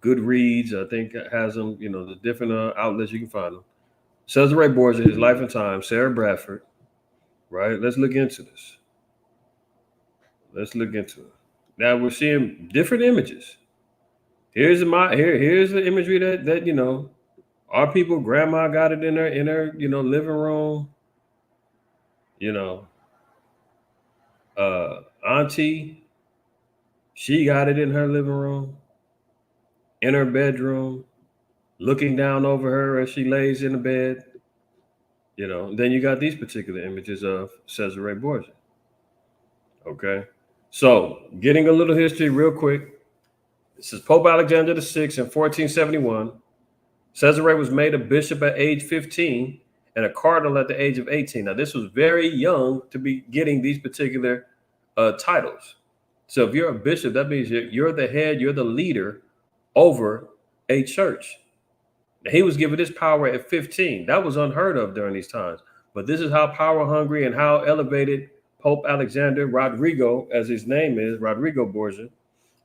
[SPEAKER 1] Goodreads. I think it has them. You know, the different outlets you can find them. Cesare Borgia, His Life and Time, Sarah Bradford, right? Let's look into this. Let's look into it. Now we're seeing different images. Here's the imagery that you know, our people, grandma got it in her living room. You know, auntie, she got it in her living room, in her bedroom, looking down over her as she lays in the bed. You know, then you got these particular images of Cesare Borgia. Okay. So getting a little history real quick. This is Pope Alexander VI in 1471. Cesare was made a bishop at age 15 and a cardinal at the age of 18. Now, this was very young to be getting these particular titles. So if you're a bishop, that means you're the head, you're the leader over a church. Now, he was given this power at 15. That was unheard of during these times. But this is how power hungry and how elevated Pope Alexander Rodrigo, as his name is, Rodrigo Borgia,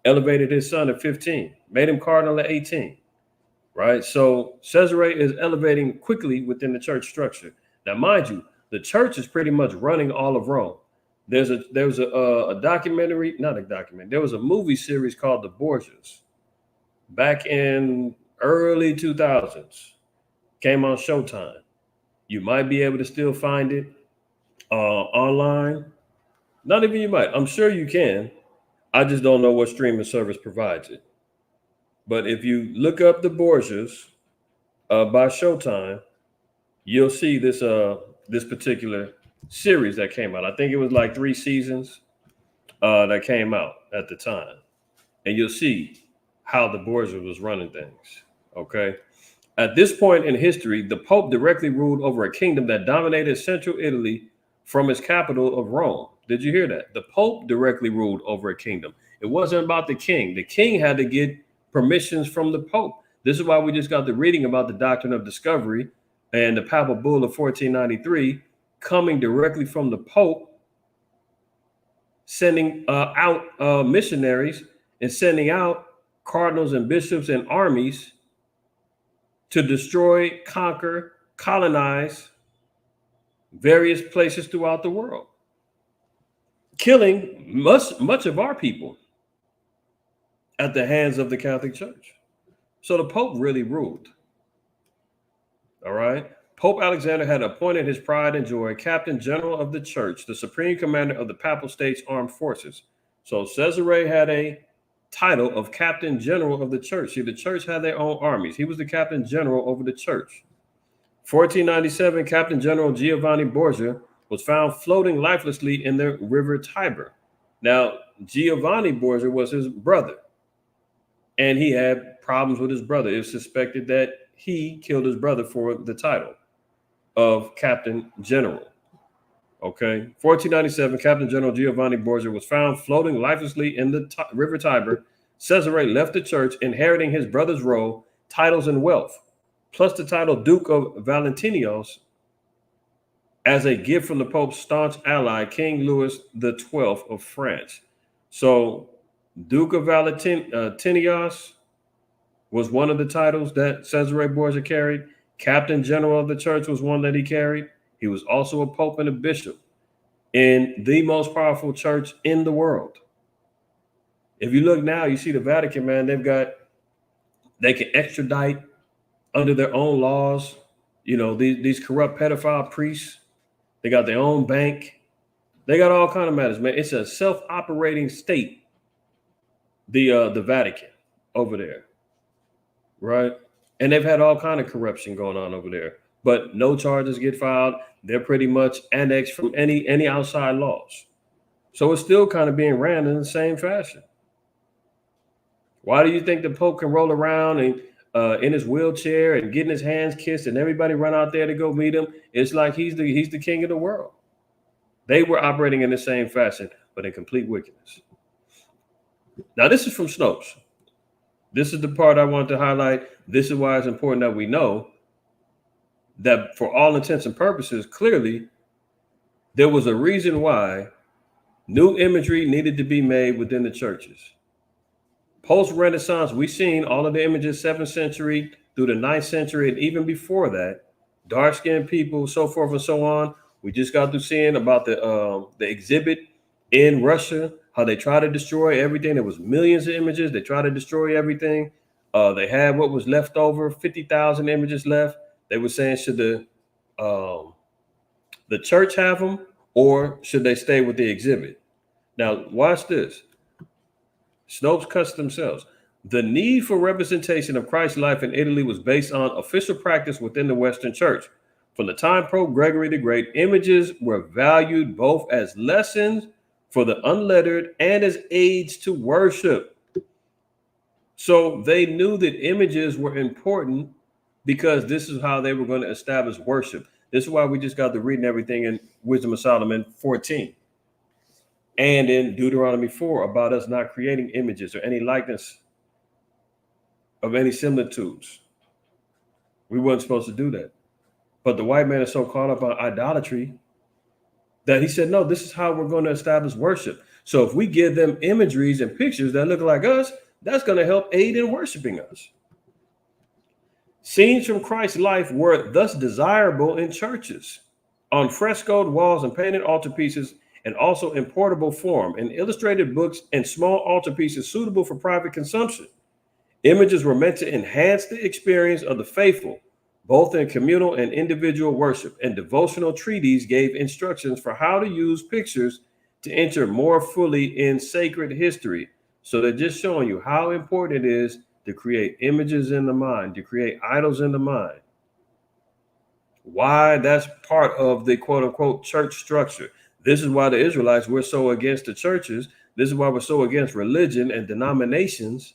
[SPEAKER 1] elevated his son at 15, made him cardinal at 18. Right. So Cesare is elevating quickly within the church structure. Now, mind you, the church is pretty much running all of Rome. There was a documentary, not a documentary. There was a movie series called The Borgias back in early 2000s. Came on Showtime. You might be able to still find it online. Not even you might. I'm sure you can. I just don't know what streaming service provides it. But if you look up The Borgias by Showtime, you'll see this particular series that came out. I think it was like 3 seasons that came out at the time. And you'll see how the Borgia was running things. Okay. At this point in history, the Pope directly ruled over a kingdom that dominated central Italy from its capital of Rome. Did you hear that? The Pope directly ruled over a kingdom. It wasn't about the king. The king had to get permissions from the Pope. This is why we just got the reading about the doctrine of discovery and the papal bull of 1493 coming directly from the Pope, sending out missionaries and sending out cardinals and bishops and armies to destroy, conquer, colonize various places throughout the world, killing much of our people at the hands of the Catholic Church. So the Pope really ruled. All right. Pope Alexander had appointed his pride and joy captain general of the church, the supreme commander of the Papal States Armed Forces. So Cesare had a title of captain general of the church. See, the church had their own armies. He was the captain general over the church. 1497, Captain General Giovanni Borgia was found floating lifelessly in the river Tiber. Now, Giovanni Borgia was his brother, and he had problems with his brother. It was suspected that he killed his brother for the title of Captain General. Okay, 1497, Captain General Giovanni Borgia was found floating lifelessly in the river Tiber. Cesare left the church, inheriting his brother's role, titles, and wealth, plus the title Duke of Valentinios as a gift from the Pope's staunch ally, King Louis XII of France. So Duke of Valentinios was one of the titles that Cesare Borgia carried. Captain General of the church was one that he carried. He was also a pope and a bishop in the most powerful church in the world. If you look now, you see the Vatican, man, they can extradite under their own laws, you know, these corrupt pedophile priests. They got their own bank. They got all kind of matters, man. It's a self-operating state, the Vatican over there, right? And they've had all kind of corruption going on over there, but no charges get filed. They're pretty much annexed from any outside laws. So it's still kind of being ran in the same fashion. Why do you think the Pope can roll around and in his wheelchair and getting his hands kissed and everybody run out there to go meet him? It's like he's the king of the world. They were operating in the same fashion, but in complete wickedness. Now, this is from Snopes. This is the part I want to highlight. This is why it's important that we know that for all intents and purposes, clearly, there was a reason why new imagery needed to be made within the churches. Post-Renaissance, we've seen all of the images 7th century through the 9th century, and even before that, dark-skinned people, so forth and so on. We just got through seeing about the exhibit in Russia, how they try to destroy everything. There was millions of images. They try to destroy everything. They had what was left over, 50,000 images left. They were saying, should the church have them, or should they stay with the exhibit? Now, watch this. Snopes cuts themselves. The need for representation of Christ's life in Italy was based on official practice within the Western Church. From the time Pope Gregory the Great, images were valued both as lessons for the unlettered and as aids to worship. So they knew that images were important because this is how they were going to establish worship. This is why we just got to reading everything in Wisdom of Solomon 14 and in Deuteronomy 4 about us not creating images or any likeness of any similitudes. We weren't supposed to do that. But the white man is so caught up on idolatry that he said, no, this is how we're going to establish worship. So if we give them imageries and pictures that look like us, that's going to help aid in worshiping us. Scenes from Christ's life were thus desirable in churches, on frescoed walls and painted altarpieces, and also in portable form, in illustrated books and small altarpieces suitable for private consumption. Images were meant to enhance the experience of the faithful, both in communal and individual worship, and devotional treatises gave instructions for how to use pictures to enter more fully in sacred history. So they're just showing you how important it is to create images in the mind, to create idols in the mind. Why that's part of the quote unquote church structure. This is why the Israelites were so against the churches. This is why we're so against religion and denominations,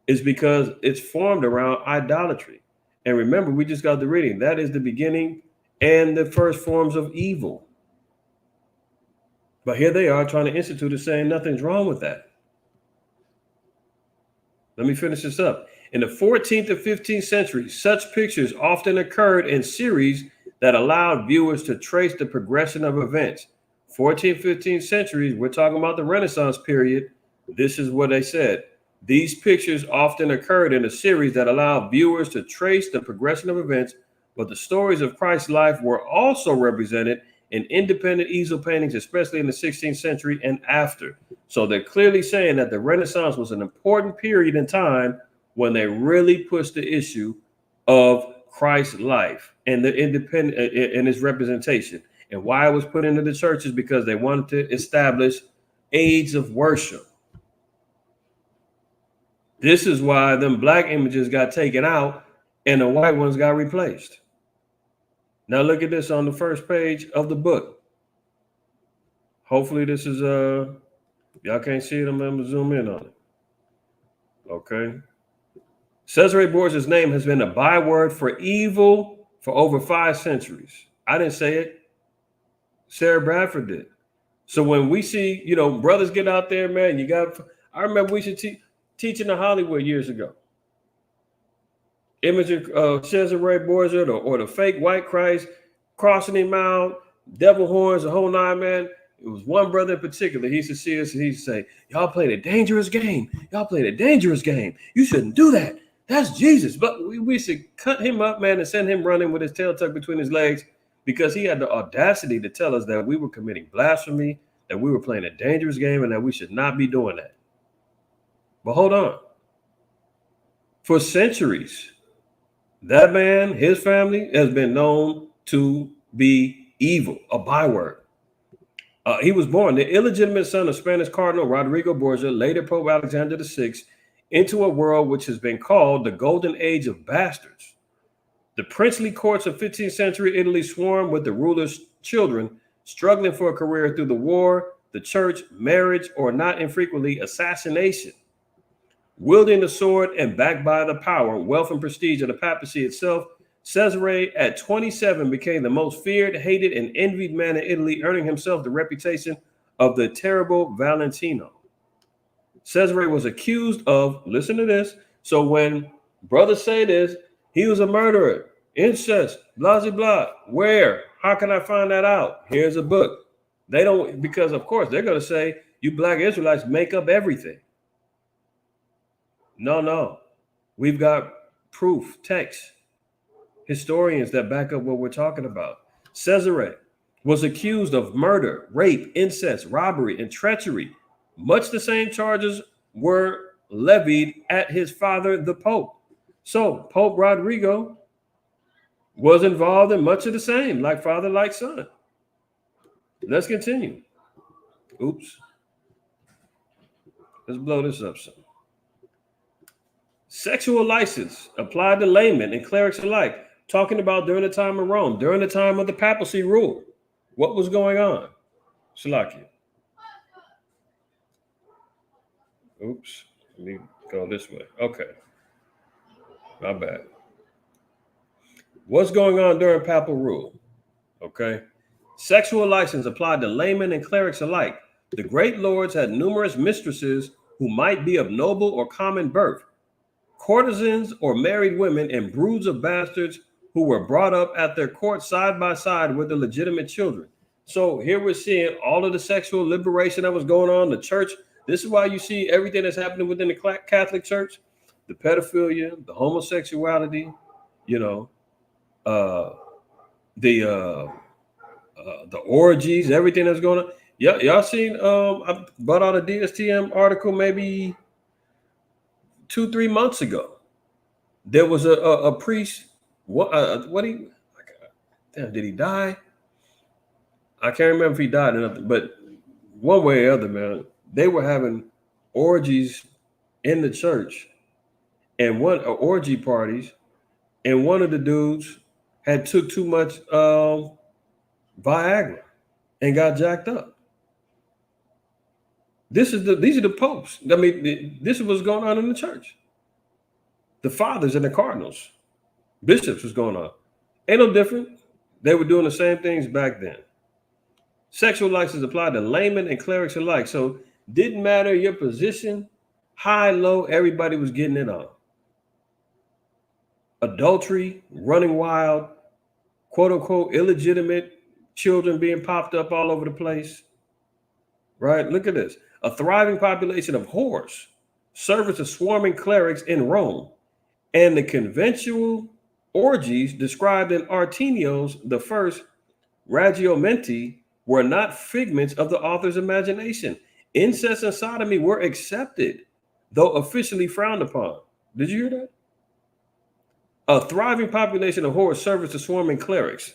[SPEAKER 1] is because it's formed around idolatry. And remember, we just got the reading. That is the beginning and the first forms of evil. But here they are trying to institute it, saying nothing's wrong with that. Let me finish this up. In the 14th and 15th century, such pictures often occurred in series that allowed viewers to trace the progression of events. 14th, 15th centuries, we're talking about the Renaissance period. This is what they said. These pictures often occurred in a series that allowed viewers to trace the progression of events, but the stories of Christ's life were also represented in independent easel paintings, especially in the 16th century and after. So they're clearly saying that the Renaissance was an important period in time when they really pushed the issue of Christ's life and the independent and his representation. And why it was put into the churches, because they wanted to establish aids of worship. This is why them black images got taken out and the white ones got replaced. Now look at this on the first page of the book. Hopefully this is y'all can't see it. I'm gonna zoom in on it. Okay. Cesare Borgia's name has been a byword for evil for over 5 centuries. I didn't say it. Sarah Bradford did. So when we see, brothers get out there, man, I remember we should teaching in Hollywood years ago. Image of Cesare Borgia or the fake white Christ, crossing him out, devil horns, the whole nine, man. It was one brother in particular. He used to see us and he used to say, y'all played a dangerous game. Y'all played a dangerous game. You shouldn't do that. That's Jesus. But we should cut him up, man, and send him running with his tail tucked between his legs, because he had the audacity to tell us that we were committing blasphemy, that we were playing a dangerous game, and that we should not be doing that. But hold on. For centuries, that man, his family, has been known to be evil, a byword. He was born the illegitimate son of Spanish Cardinal Rodrigo Borgia, later Pope Alexander VI, into a world which has been called the Golden Age of Bastards. The princely courts of 15th century Italy swarmed with the ruler's children, struggling for a career through the war, the church, marriage, or not infrequently assassination. Wielding the sword and backed by the power, wealth, and prestige of the papacy itself, Cesare at 27 became the most feared, hated, and envied man in Italy, earning himself the reputation of the terrible Valentino. Cesare was accused of, listen to this, so when brothers say this, he was a murderer, incest, blah, blah, blah. Where? How can I find that out? Here's a book. They don't, because of course they're going to say, you black Israelites make up everything. No. We've got proof, text. historians that back up what we're talking about. CESARE was accused of murder, rape, incest, robbery, and treachery. Much the same charges were levied at his father, the Pope. So Pope Rodrigo was involved in much of the same, like father, like son. Let's continue. Oops. Let's blow this up some. Sexual license applied to laymen and clerics alike, talking about during the time of Rome, during the time of the papacy rule. What was going on? Shalakia. Oops. Let me go this way. Okay. My bad. What's going on during papal rule? Okay. Sexual license applied to laymen and clerics alike. The great lords had numerous mistresses who might be of noble or common birth, courtesans or married women, and broods of bastards who were brought up at their court side by side with the legitimate children. So here we're seeing all of the sexual liberation that was going on in the church. This is why you see everything that's happening within the Catholic Church, the pedophilia, the homosexuality, you know, the orgies, everything that's going on. Yeah, y'all seen? I brought out a DSTM article maybe 2-3 months ago. There was a priest. Did he die? I can't remember if he died or nothing, but one way or other, man, they were having orgies in the church, and orgy parties, and one of the dudes had took too much Viagra and got jacked up. These are the popes. I mean, this is what's going on in the church. The fathers and the cardinals, bishops was going on. Ain't no different. They were doing the same things back then. Sexual license applied to laymen and clerics alike. So didn't matter your position, high, low, everybody was getting it on. Adultery, running wild, quote unquote, illegitimate children being popped up all over the place. Right? Look at this. A thriving population of whores served as swarming clerics in Rome, and the conventual orgies described in Artenios the first Ragiomenti were not figments of the author's imagination. Incest and sodomy were accepted, though officially frowned upon. Did you hear that? A thriving population of whores served as swarming clerics.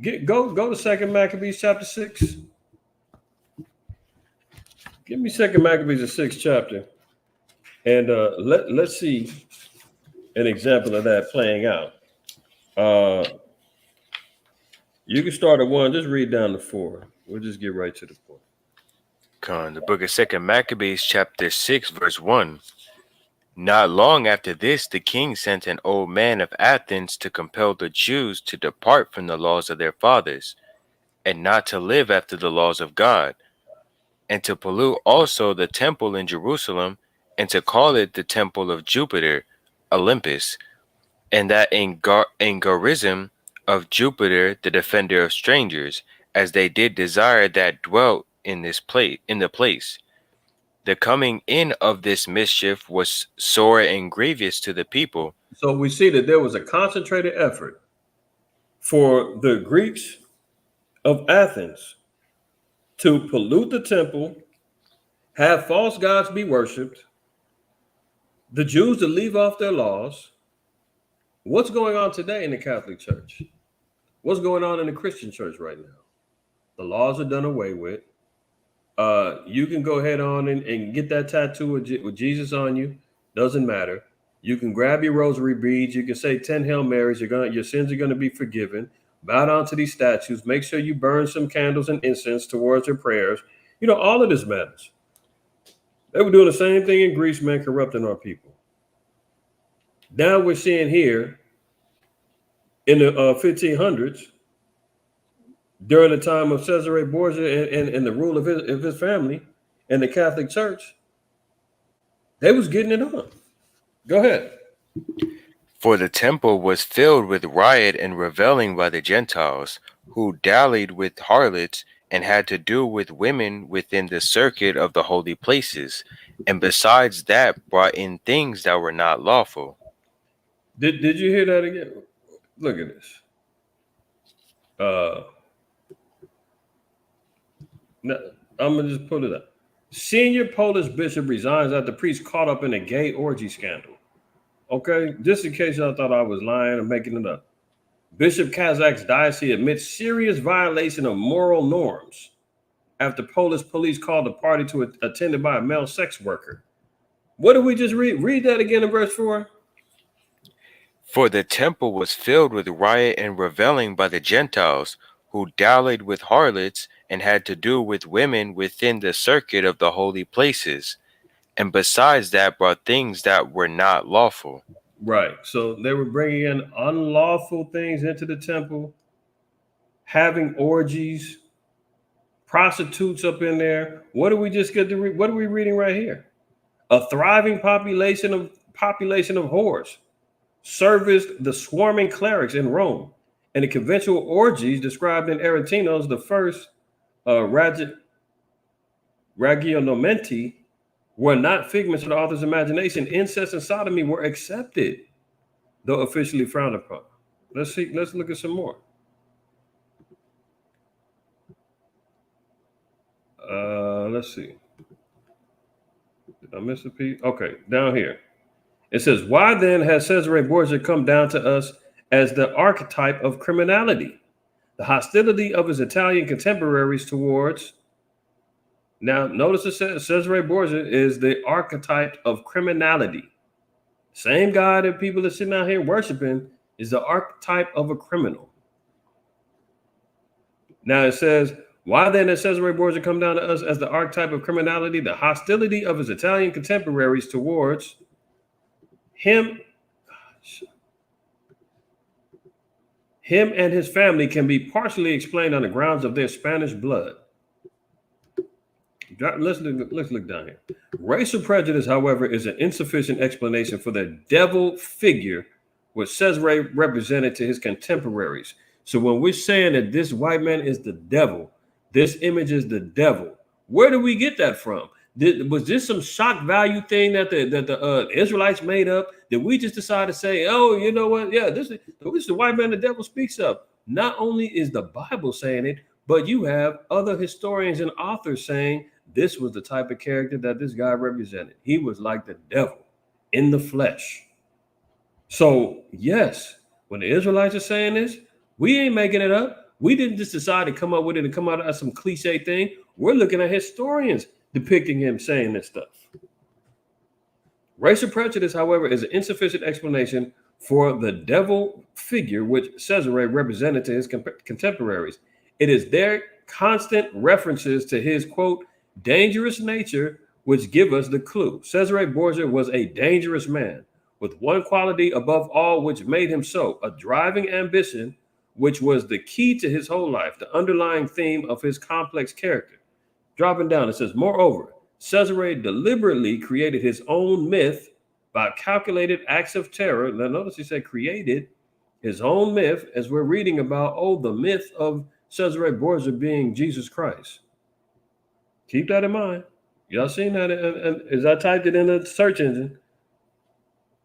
[SPEAKER 1] Go to 2 Maccabees chapter 6. Give me 2 Maccabees, the 6th chapter, and let's see an example of that playing out. You can start at 1, just read down to 4. We'll just get right to the point.
[SPEAKER 2] The book of 2 Maccabees, chapter 6, verse 1. Not long after this, the king sent an old man of Athens to compel the Jews to depart from the laws of their fathers, and not to live after the laws of God, and to pollute also the temple in Jerusalem, and to call it the temple of Jupiter, Olympus, and that Angarism of Jupiter, the defender of strangers, as they did desire that dwelt in the place. The coming in of this mischief was sore and grievous to the people.
[SPEAKER 1] So we see that there was a concentrated effort for the Greeks of Athens to pollute the temple, have false gods be worshipped, the Jews to leave off their laws. What's going on today in the Catholic Church? What's going on in the Christian church right now? The laws are done away with. You can go ahead on and get that tattoo with Jesus on you. Doesn't matter. You can grab your rosary beads. You can say 10 Hail Marys. Your sins are going to be forgiven. Bow down to these statues. Make sure you burn some candles and incense towards your prayers. You know, all of this matters. They were doing the same thing in Greece, man, corrupting our people. Now we're seeing here in the 1500s, during the time of Cesare Borgia and the rule of his family and the Catholic Church, they was getting it on. Go ahead.
[SPEAKER 2] For the temple was filled with riot and revelling by the Gentiles, who dallied with harlots and had to do with women within the circuit of the holy places, and besides that brought in things that were not lawful.
[SPEAKER 1] Did you hear that again? Look at this. I'm gonna just pull it up. Senior Polish bishop resigns after priest caught up in a gay orgy scandal. Okay, just in case y'all thought I was lying or making it up. Bishop Kazak's diocese admits serious violation of moral norms after Polish police called the party to attended by a male sex worker. What did we just read? Read that again in verse 4.
[SPEAKER 2] For the temple was filled with riot and revelling by the Gentiles, who dallied with harlots and had to do with women within the circuit of the holy places, and besides that brought things that were not lawful.
[SPEAKER 1] Right. So they were bringing in unlawful things into the temple, having orgies, prostitutes up in there. What do we just get to read? What are we reading right here? A thriving population of whores serviced the swarming clerics in Rome, and the conventual orgies described in Aretino's the first Ragionomenti were not figments of the author's imagination. Incest and sodomy were accepted, though officially frowned upon. Let's see. Let's look at some more. Let's see. Did I miss a piece? Okay, down here. It says, why then has Cesare Borgia come down to us as the archetype of criminality? The hostility of his Italian contemporaries towards. Now, notice it says Cesare Borgia is the archetype of criminality. Same guy that people are sitting out here worshiping is the archetype of a criminal. Now it says, why then has Cesare Borgia come down to us as the archetype of criminality? The hostility of his Italian contemporaries towards him and his family can be partially explained on the grounds of their Spanish blood. Let's look down here. Racial prejudice, however, is an insufficient explanation for the devil figure which Cesare represented to his contemporaries. So when we're saying that this white man is the devil, this image is the devil, where do we get that from? Was this some shock value thing that the Israelites made up? Did we just decide to say, oh, you know what? Yeah, this is the white man the devil speaks of. Not only is the Bible saying it, but you have other historians and authors saying this was the type of character that this guy represented. He was like the devil in the flesh. So, yes, when the Israelites are saying this, we ain't making it up. We didn't just decide to come up with it and come out of some cliche thing. We're looking at historians depicting him saying this stuff. Racial prejudice, however, is an insufficient explanation for the devil figure which Cesare represented to his contemporaries. It is their constant references to his, quote, dangerous nature which give us the clue. Cesare Borgia was a dangerous man with one quality above all which made him so, a driving ambition which was the key to his whole life, the underlying theme of his complex character. Dropping down, it says, moreover, Cesare deliberately created his own myth by calculated acts of terror. Now notice he said created his own myth, as we're reading about, the myth of Cesare Borgia being Jesus Christ. Keep that in mind. Y'all seen that? And as I typed it in the search engine,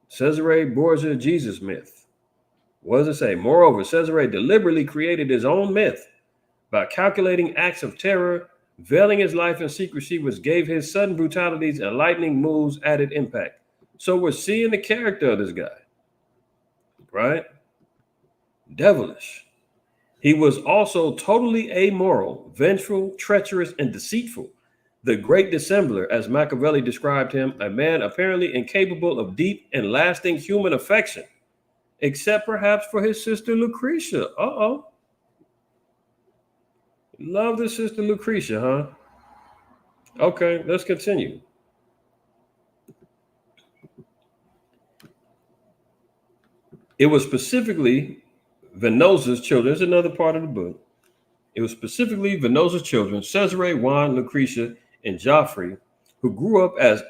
[SPEAKER 1] Cesare Borgia Jesus myth. What does it say? Moreover, Cesare deliberately created his own myth by calculating acts of terror, veiling his life in secrecy, which gave his sudden brutalities and lightning moves added impact. So we're seeing the character of this guy, right? Devilish. He was also totally amoral, vengeful, treacherous, and deceitful. The great dissembler, as Machiavelli described him, a man apparently incapable of deep and lasting human affection, except perhaps for his sister Lucretia. Love the sister Lucretia, huh? Okay, let's continue. It was specifically Venosa's children. There's another part of the book. It was specifically Venosa's children, Cesare, Juan, Lucretia, and Geoffrey, who grew up as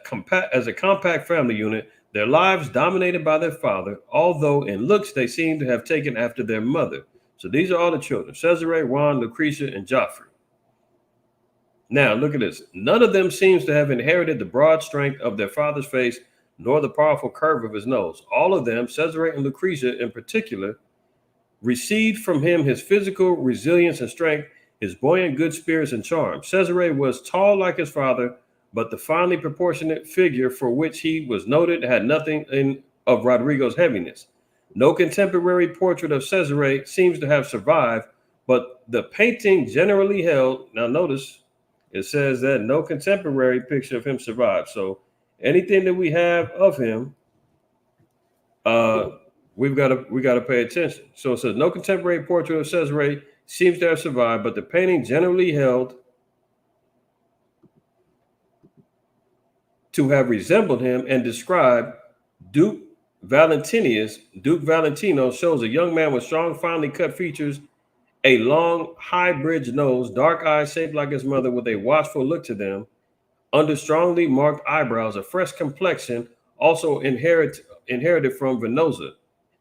[SPEAKER 1] a compact family unit, their lives dominated by their father, although in looks they seem to have taken after their mother. So these are all the children, Cesare, Juan, Lucretia, and Geoffrey. Now, look at this. None of them seems to have inherited the broad strength of their father's face, nor the powerful curve of his nose. All of them, Cesare and Lucretia in particular, received from him his physical resilience and strength, his buoyant good spirits and charm. Cesare was tall like his father, but the finely proportionate figure for which he was noted had nothing of Rodrigo's heaviness. No contemporary portrait of Cesare seems to have survived, but the painting generally held, now notice, it says that no contemporary picture of him survived. So anything that we have of him, we got to pay attention. So it says no contemporary portrait of Cesare seems to have survived, but the painting generally held to have resembled him and described Duke Valentino shows a young man with strong, finely cut features, a long, high bridge nose, dark eyes shaped like his mother with a watchful look to them, under strongly marked eyebrows, a fresh complexion, also inherited from Venosa,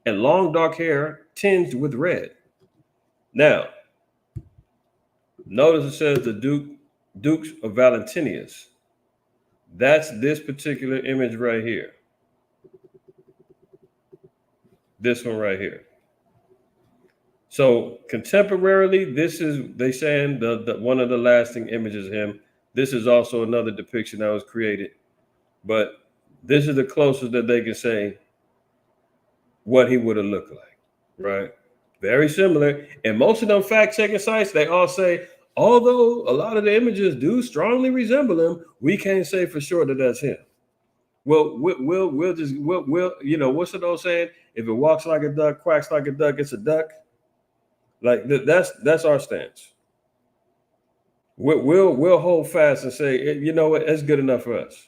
[SPEAKER 1] and long dark hair tinged with red. Now, notice it says the Dukes of Valentinius. That's this particular image right here. This one right here. So contemporarily, this is, they saying the one of the lasting images of him. This is also another depiction that was created, but this is the closest that they can say what he would have looked like, right? Very similar. And most of them fact-checking sites, they all say, although a lot of the images do strongly resemble him, we can't say for sure that that's him. Well, we'll just you know, what's the old saying? If it walks like a duck, quacks like a duck, it's a duck. Like that's our stance. We'll hold fast and say, you know what, that's good enough for us.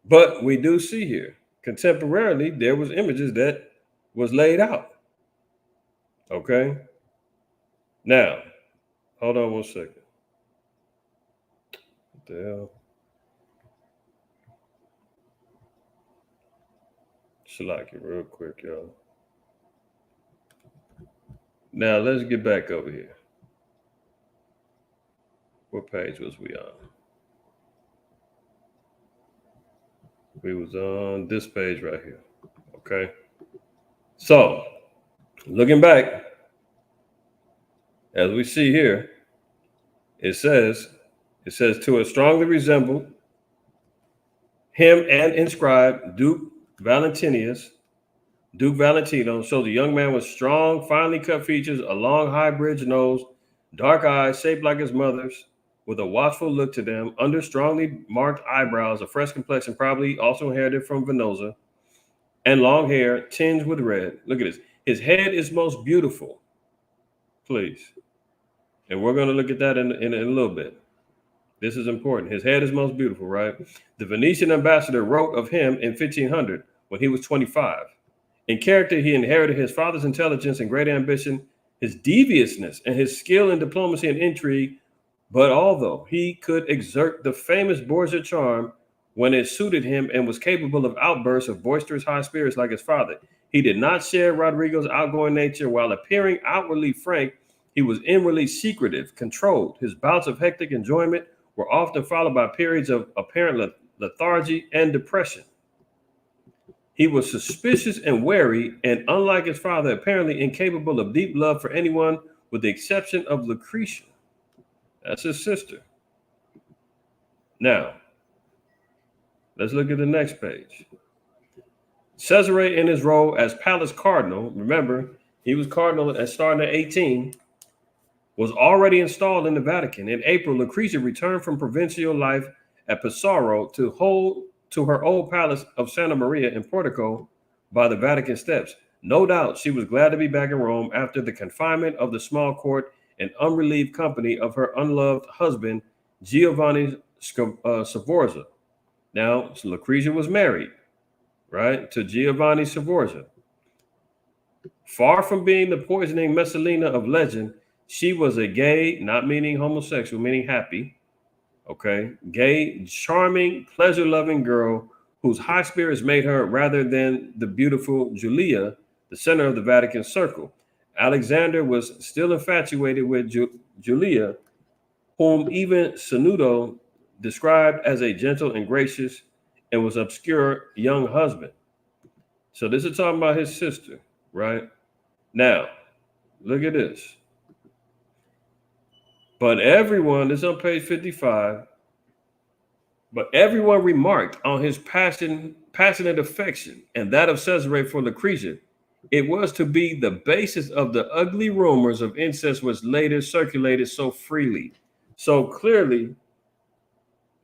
[SPEAKER 1] But we do see here, contemporarily, there was images that was laid out. Okay. Now, hold on 1 second. What the hell? Select it real quick, y'all. Now let's get back over here. What page was we on? We was on this page right here. Okay. So looking back, as we see here, it says to a strongly resembled him and inscribed Duke Valentino shows a young man with strong, finely cut features, a long, high bridge nose, dark eyes shaped like his mother's, with a watchful look to them, under strongly marked eyebrows, a fresh complexion, probably also inherited from Venosa, and long hair tinged with red. Look at this. His head is most beautiful. Please. And we're going to look at that in a little bit. This is important. His head is most beautiful, right? The Venetian ambassador wrote of him in 1500 when he was 25. In character, he inherited his father's intelligence and great ambition, his deviousness, and his skill in diplomacy and intrigue. But although he could exert the famous Borgia charm when it suited him and was capable of outbursts of boisterous high spirits like his father, he did not share Rodrigo's outgoing nature. While appearing outwardly frank, he was inwardly secretive, controlled. His bouts of hectic enjoyment were often followed by periods of apparent lethargy and depression. He was suspicious and wary, and unlike his father, apparently incapable of deep love for anyone, with the exception of Lucretia. That's his sister. Now, let's look at the next page. Cesare, in his role as palace cardinal, remember, he was cardinal starting at 18, was already installed in the Vatican. In April, Lucretia returned from provincial life at Pesaro to her old palace of Santa Maria in Portico by the Vatican steps. No doubt she was glad to be back in Rome after the confinement of the small court and unrelieved company of her unloved husband, Giovanni Sforza. Now, Lucretia was married, right, to Giovanni Sforza. Far from being the poisoning Messalina of legend, she was a gay, not meaning homosexual, meaning happy, okay, gay, charming, pleasure-loving girl whose high spirits made her, rather than the beautiful Julia, the center of the Vatican circle. Alexander was still infatuated with Julia, whom even Sanudo described as a gentle and gracious and was obscure young husband. So this is talking about his sister, right? Now, Look at this. But everyone, this is on page 55, but everyone remarked on his passionate affection and that of Caesare for Lucretia. It was to be the basis of the ugly rumors of incest which later circulated so freely. So clearly,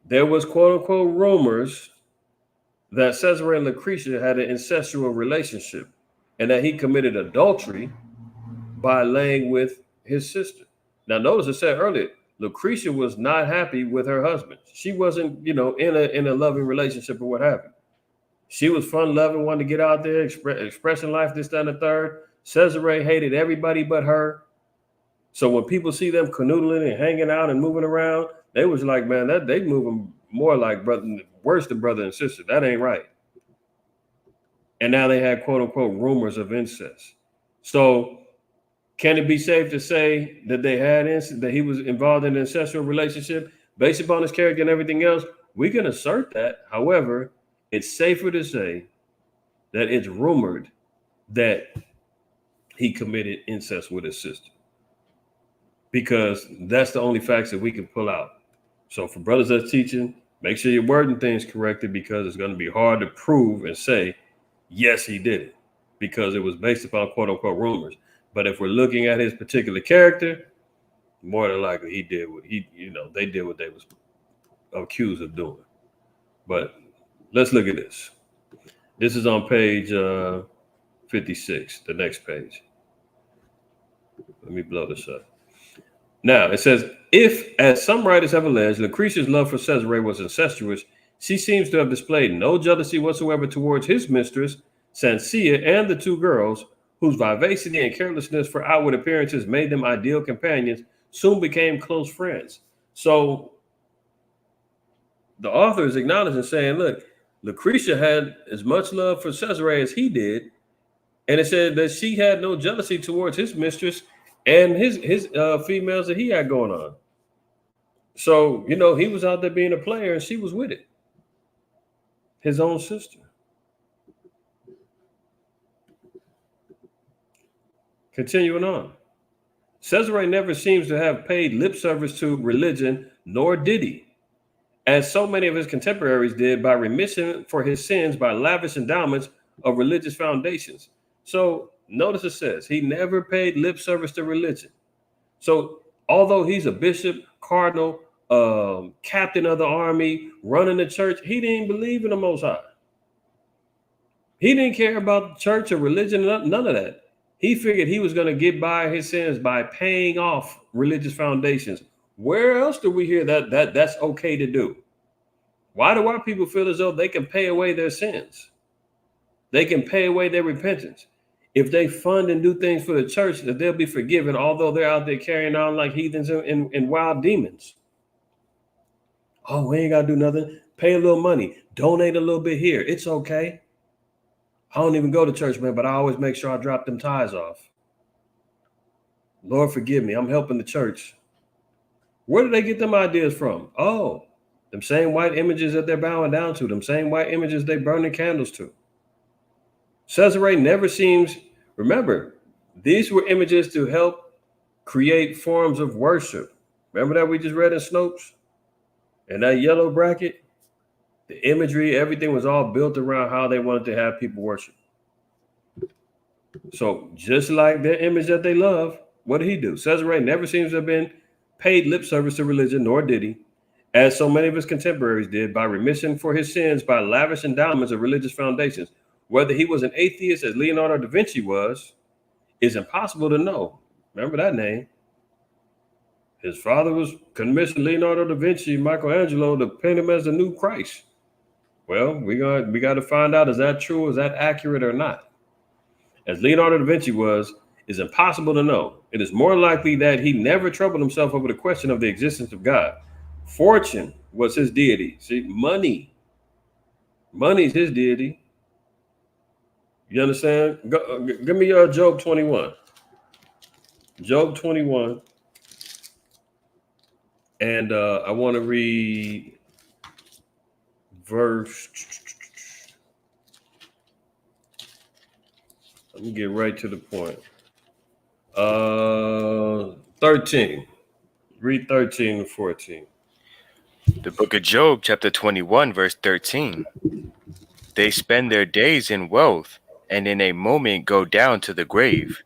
[SPEAKER 1] there was quote unquote rumors that Caesare and Lucretia had an incestual relationship and that he committed adultery by laying with his sister. Now, notice I said earlier, Lucretia was not happy with her husband. She wasn't, in a loving relationship or what have you. She was fun loving, wanted to get out there, expressing life, this, that, and the third. Caesare hated everybody but her. So when people see them canoodling and hanging out and moving around, they was like, man, that they moving more like brother, worse than brother and sister. That ain't right. And now they had quote unquote rumors of incest. So can it be safe to say that they had that he was involved in an incestual relationship based upon his character and everything else? We can assert that. However, it's safer to say that it's rumored that he committed incest with his sister, because that's the only facts that we can pull out. So for brothers that's teaching, make sure you're wording things correctly, because it's going to be hard to prove and say, yes, he did it, because it was based upon quote unquote rumors. But if we're looking at his particular character, more than likely he did what they did what they was accused of doing. But let's look at this. This is on page 56, the next page. Let me blow this up. Now, it says, if, as some writers have alleged, Lucretia's love for Caesare was incestuous, she seems to have displayed no jealousy whatsoever towards his mistress, Sancia, and the two girls, whose vivacity and carelessness for outward appearances made them ideal companions, soon became close friends. So the author is acknowledging, saying, look, Lucretia had as much love for Caesare as he did, and it said that she had no jealousy towards his mistress and his females that he had going on. So, he was out there being a player and she was with it. His own sister. Continuing on. Caesare never seems to have paid lip service to religion, nor did he, as so many of his contemporaries did, by remission for his sins by lavish endowments of religious foundations. So notice it says he never paid lip service to religion. So although he's a bishop, cardinal, captain of the army, running the church, he didn't believe in the Most High. He didn't care about the church or religion, none of that. He figured he was going to get by his sins by paying off religious foundations. Where else do we hear that that's okay to do? Why do our people feel as though they can pay away their sins? They can pay away their repentance. If they fund and do things for the church, that they'll be forgiven, although they're out there carrying on like heathens and wild demons. Oh, we ain't got to do nothing. Pay a little money. Donate a little bit here. It's okay. I don't even go to church, man, but I always make sure I drop them tithes off. Lord, forgive me. I'm helping the church. Where do they get them ideas from? Oh, them same white images that they're bowing down to, them same white images they burning candles to. Caesare never seems, remember, these were images to help create forms of worship. Remember that we just read in Snopes? And that yellow bracket? The imagery, everything was all built around how they wanted to have people worship. So just like their image that they love, what did he do? Caesare never seems to have been paid lip service to religion, nor did he, as so many of his contemporaries did, by remission for his sins by lavish endowments of religious foundations. Whether he was an atheist as Leonardo da Vinci was, is impossible to know. Remember that name. His father was commissioned Leonardo da Vinci, Michelangelo, to paint him as the new Christ. Well, we got to find out, is that true? Is that accurate or not? As Leonardo da Vinci was, is impossible to know. It is more likely that he never troubled himself over the question of the existence of God. Fortune was his deity. See, money is his deity. You understand? Give me Job 21. Job 21. And I want to read verse. Let me get right to the point. 13. Read 13 and 14.
[SPEAKER 2] The book of Job, chapter 21, verse 13. They spend their days in wealth, and in a moment go down to the grave.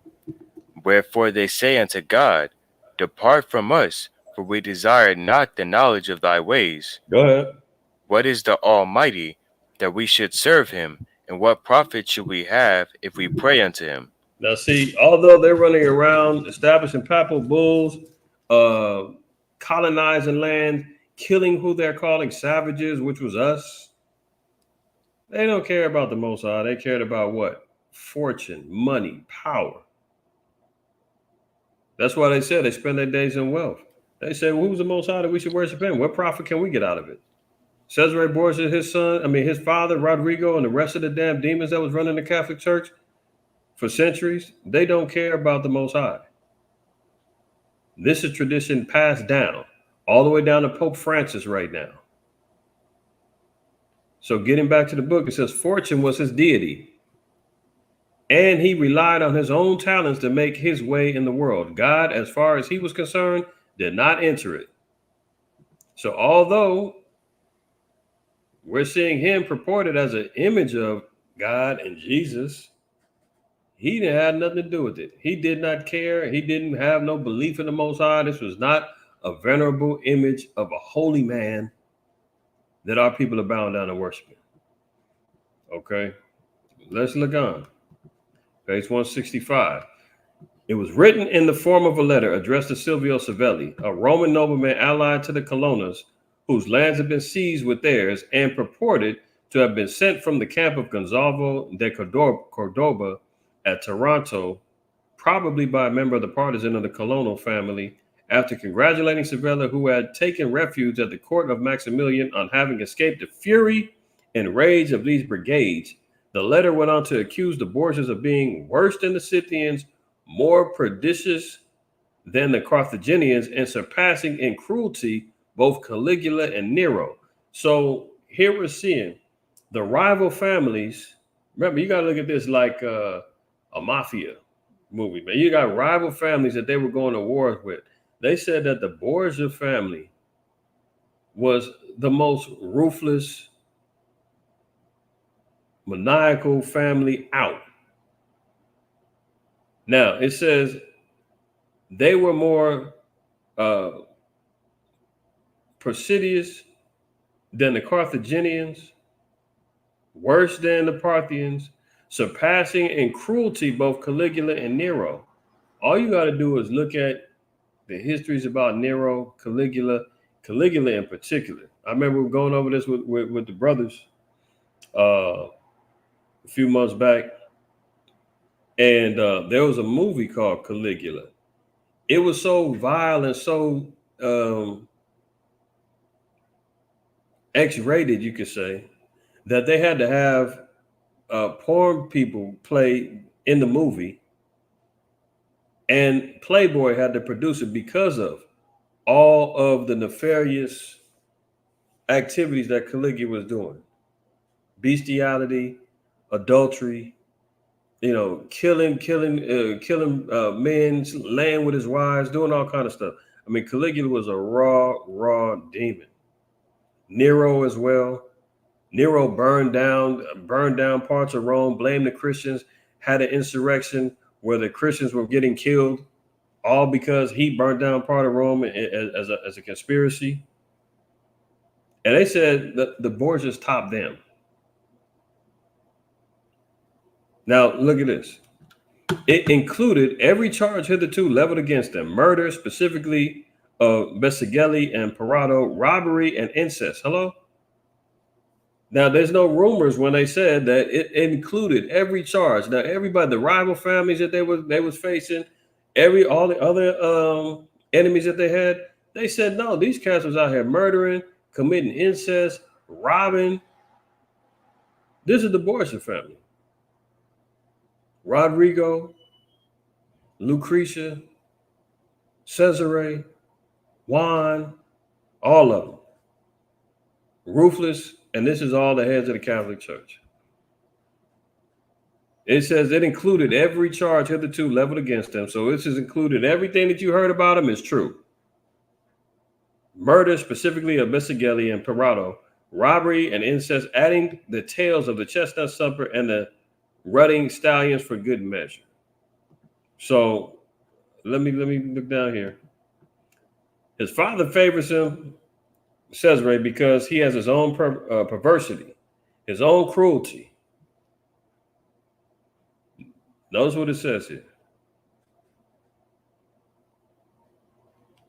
[SPEAKER 2] Wherefore they say unto God, Depart from us, for we desire not the knowledge of thy ways.
[SPEAKER 1] Go ahead.
[SPEAKER 2] What is the Almighty, that we should serve him? And what profit should we have if we pray unto him?
[SPEAKER 1] Now, see, although they're running around establishing papal bulls, colonizing land, killing who they're calling savages, which was us, they don't care about the Most High. They cared about what? Fortune, money, power. That's why they said they spend their days in wealth. They said, well, who's the Most High that we should worship him? What profit can we get out of it? Cesare Borgia, his father, Rodrigo, and the rest of the damn demons that was running the Catholic Church for centuries, they don't care about the Most High. This is tradition passed down all the way down to Pope Francis right now. So getting back to the book, it says fortune was his deity, and he relied on his own talents to make his way in the world. God, as far as he was concerned, did not enter it. So although we're seeing him purported as an image of God and Jesus, he didn't have nothing to do with it. He did not care. He didn't have no belief in the Most High. This was not a venerable image of a holy man that our people are bound down to worshiping. Okay, let's look on. Page 165. It was written in the form of a letter addressed to Silvio Savelli, a Roman nobleman allied to the Colonnas, whose lands had been seized with theirs and purported to have been sent from the camp of Gonzalo de Cordoba at Toronto, probably by a member of the partisan of the colonial family, after congratulating Savelli, who had taken refuge at the court of Maximilian on having escaped the fury and rage of these brigades. The letter went on to accuse the Borgias of being worse than the Scythians, more pernicious than the Carthaginians, and surpassing in cruelty both Caligula and Nero. So here we're seeing the rival families. Remember, you got to look at this like a mafia movie, man. You got rival families that they were going to wars with. They said that the Borgia family was the most ruthless, maniacal family out. Now, it says they were more perfidious than the Carthaginians, worse than the Parthians, surpassing in cruelty both Caligula and Nero. All you got to do is look at the histories about Nero, Caligula in particular. I remember going over this with the brothers a few months back, and there was a movie called Caligula. It was so vile and so X-rated, you could say, that they had to have porn people play in the movie, and Playboy had to produce it because of all of the nefarious activities that Caligula was doing. Bestiality, adultery, killing men, laying with his wives, doing all kind of stuff. I mean, Caligula was a raw demon. Nero as well. Nero burned down parts of Rome, blamed the Christians, had an insurrection where the Christians were getting killed, all because he burned down part of Rome as a conspiracy. And they said that the Borgias topped them. Now, look at this. It included every charge hitherto leveled against them: murder, specifically Bessigelli and Parado, robbery, and incest. Hello? Now, there's no rumors when they said that it included every charge. Now, everybody, the rival families that they was facing, all the other enemies that they had, they said, no, these cats was out here murdering, committing incest, robbing. This is the Borgia family. Rodrigo, Lucretia, Cesare, Juan, all of them. Ruthless, and this is all the heads of the Catholic Church. It says it included every charge hitherto leveled against him. So this has included everything that you heard about him is true. Murder, specifically of Missageli and Pirado, robbery and incest, adding the tails of the chestnut supper and the rutting stallions for good measure. So let me look down here. His father favors him, Cesare, because he has his own perversity, his own cruelty. Notice what it says here.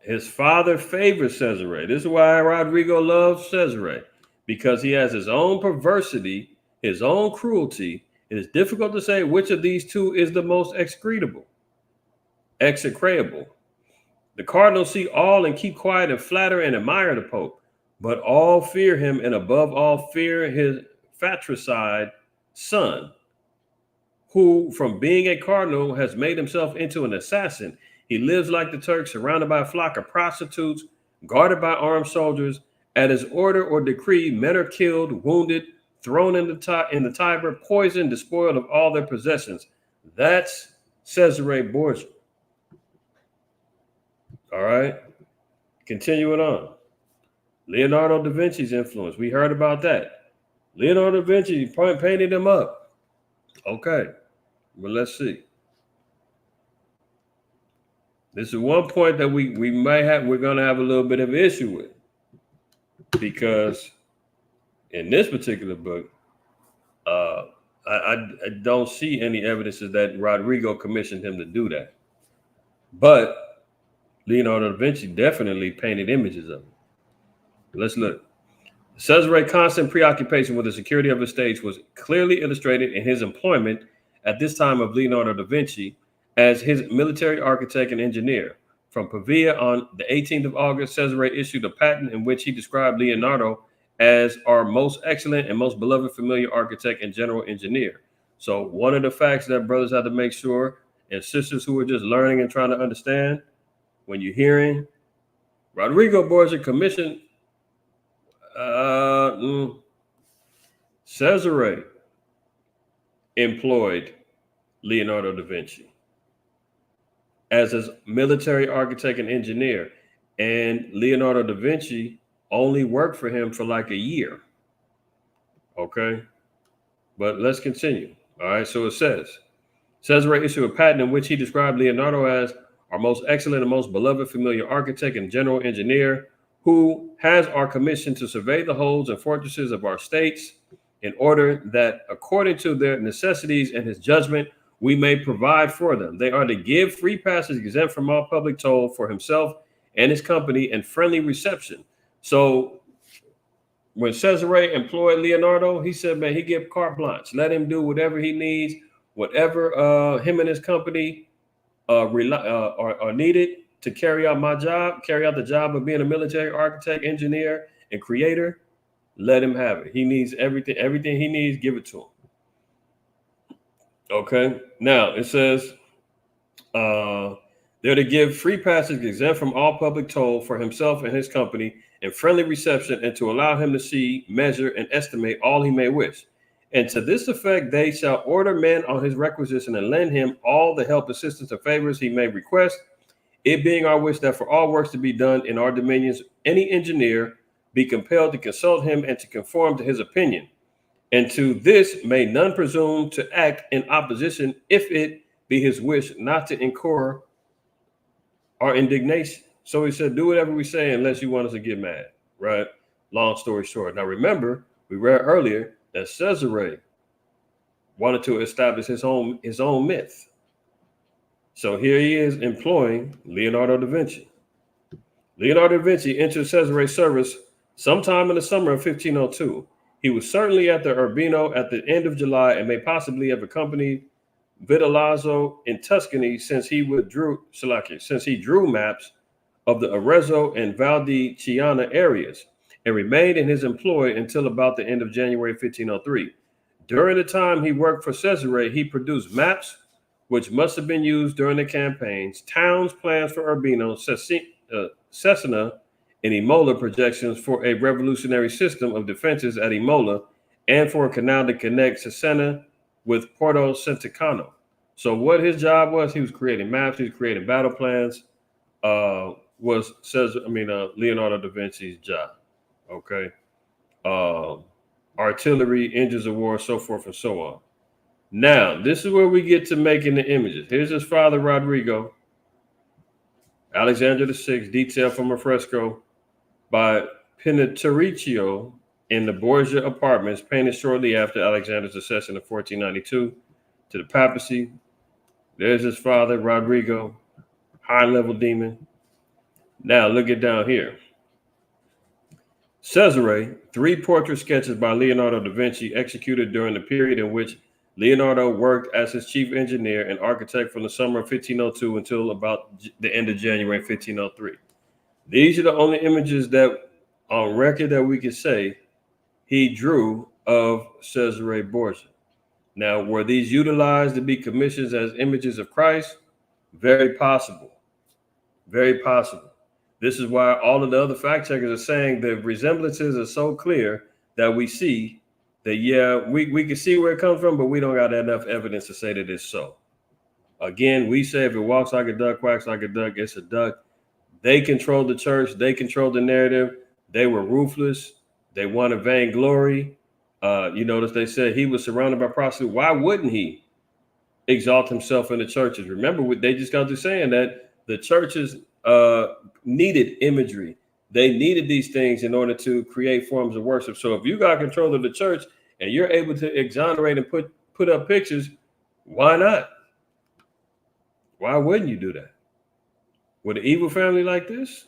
[SPEAKER 1] His father favors Cesare. This is why Rodrigo loves Cesare, because he has his own perversity, his own cruelty. It is difficult to say which of these two is the most execrable. The cardinals see all and keep quiet and flatter and admire the Pope, but all fear him, and above all fear his fratricide son, who from being a cardinal has made himself into an assassin. He lives like the Turks, surrounded by a flock of prostitutes, guarded by armed soldiers. At his order or decree, men are killed, wounded, thrown in the Tiber, poisoned, despoiled of all their possessions. That's Cesare Borgia. All right. Continuing on. Leonardo da Vinci's influence. We heard about that. Leonardo da Vinci painted him up. Okay. Well, let's see. This is one point that we're going to have a little bit of an issue with, because in this particular book, I don't see any evidences that Rodrigo commissioned him to do that. But Leonardo da Vinci definitely painted images of him. Let's look. Cesare's constant preoccupation with the security of the states was clearly illustrated in his employment at this time of Leonardo da Vinci as his military architect and engineer. From Pavia on the 18th of August, Cesare issued a patent in which he described Leonardo as our most excellent and most beloved familiar architect and general engineer. So one of the facts that brothers have to make sure, and sisters who are just learning and trying to understand, when you're hearing Rodrigo Borgia commissioned Cesare employed Leonardo da Vinci as his military architect and engineer, and Leonardo da Vinci only worked for him for like a year. Okay, but let's continue. All right, so it says, Cesare issued a patent in which he described Leonardo as our most excellent and most beloved familiar architect and general engineer, who has our commission to survey the holds and fortresses of our states in order that, according to their necessities and his judgment, we may provide for them. They are to give free passage exempt from all public toll for himself and his company and friendly reception. So when Cesare employed Leonardo, he said, man, he give carte blanche. Let him do whatever he needs, whatever him and his company are needed to carry out my job, carry out the job of being a military architect, engineer, and creator. Let him have it. He needs everything he needs, give it to him. Okay. Now it says they're to give free passage exempt from all public toll for himself and his company and friendly reception, and to allow him to see, measure, and estimate all he may wish. And to this effect, they shall order men on his requisition and lend him all the help, assistance, and favors he may request. It being our wish that for all works to be done in our dominions, any engineer be compelled to consult him and to conform to his opinion. And to this may none presume to act in opposition, if it be his wish not to incur our indignation. So he said, do whatever we say unless you want us to get mad, right? Long story short. Now remember, we read earlier that Cesare wanted to establish his own myth. So here he is employing Leonardo da Vinci. Leonardo da Vinci entered Cesare's service sometime in the summer of 1502. He was certainly at the Urbino at the end of July and may possibly have accompanied Vitellozzo in Tuscany, since he drew maps of the Arezzo and Val di Chiana areas and remained in his employ until about the end of January 1503. During the time he worked for Cesare, he produced maps which must have been used during the campaigns, towns plans for Urbino, Cesena, and Imola projections for a revolutionary system of defenses at Imola, and for a canal to connect Cesena with Porto Centicano. So what his job was, he was creating maps, he was creating battle plans. Leonardo da Vinci's job. Okay. Artillery, engines of war, so forth and so on. Now, this is where we get to making the images. Here's his father, Rodrigo. Alexander VI, detailed from a fresco by Pinataricchio in the Borgia apartments, painted shortly after Alexander's accession in 1492 to the papacy. There's his father, Rodrigo, high-level demon. Now, look at down here. CESARE, 3 portrait sketches by Leonardo da Vinci executed during the period in which Leonardo worked as his chief engineer and architect from the summer of 1502 until about the end of January 1503. These are the only images that on record that we can say he drew of Cesare Borgia. Now, were these utilized to be commissioned as images of Christ? Very possible. Very possible. This is why all of the other fact checkers are saying the resemblances are so clear that we see that, yeah, we can see where it comes from, but we don't got enough evidence to say that it's so. Again, we say if it walks like a duck, quacks like a duck, it's a duck. They controlled the church. They controlled the narrative. They were ruthless. They wanted vainglory. You notice they said he was surrounded by prostitutes. Why wouldn't he exalt himself in the churches? Remember, they just got to saying that the churches needed imagery. They needed these things in order to create forms of worship. So if you got control of the church and you're able to exonerate and put up pictures, why not? Why wouldn't you do that? With an evil family like this?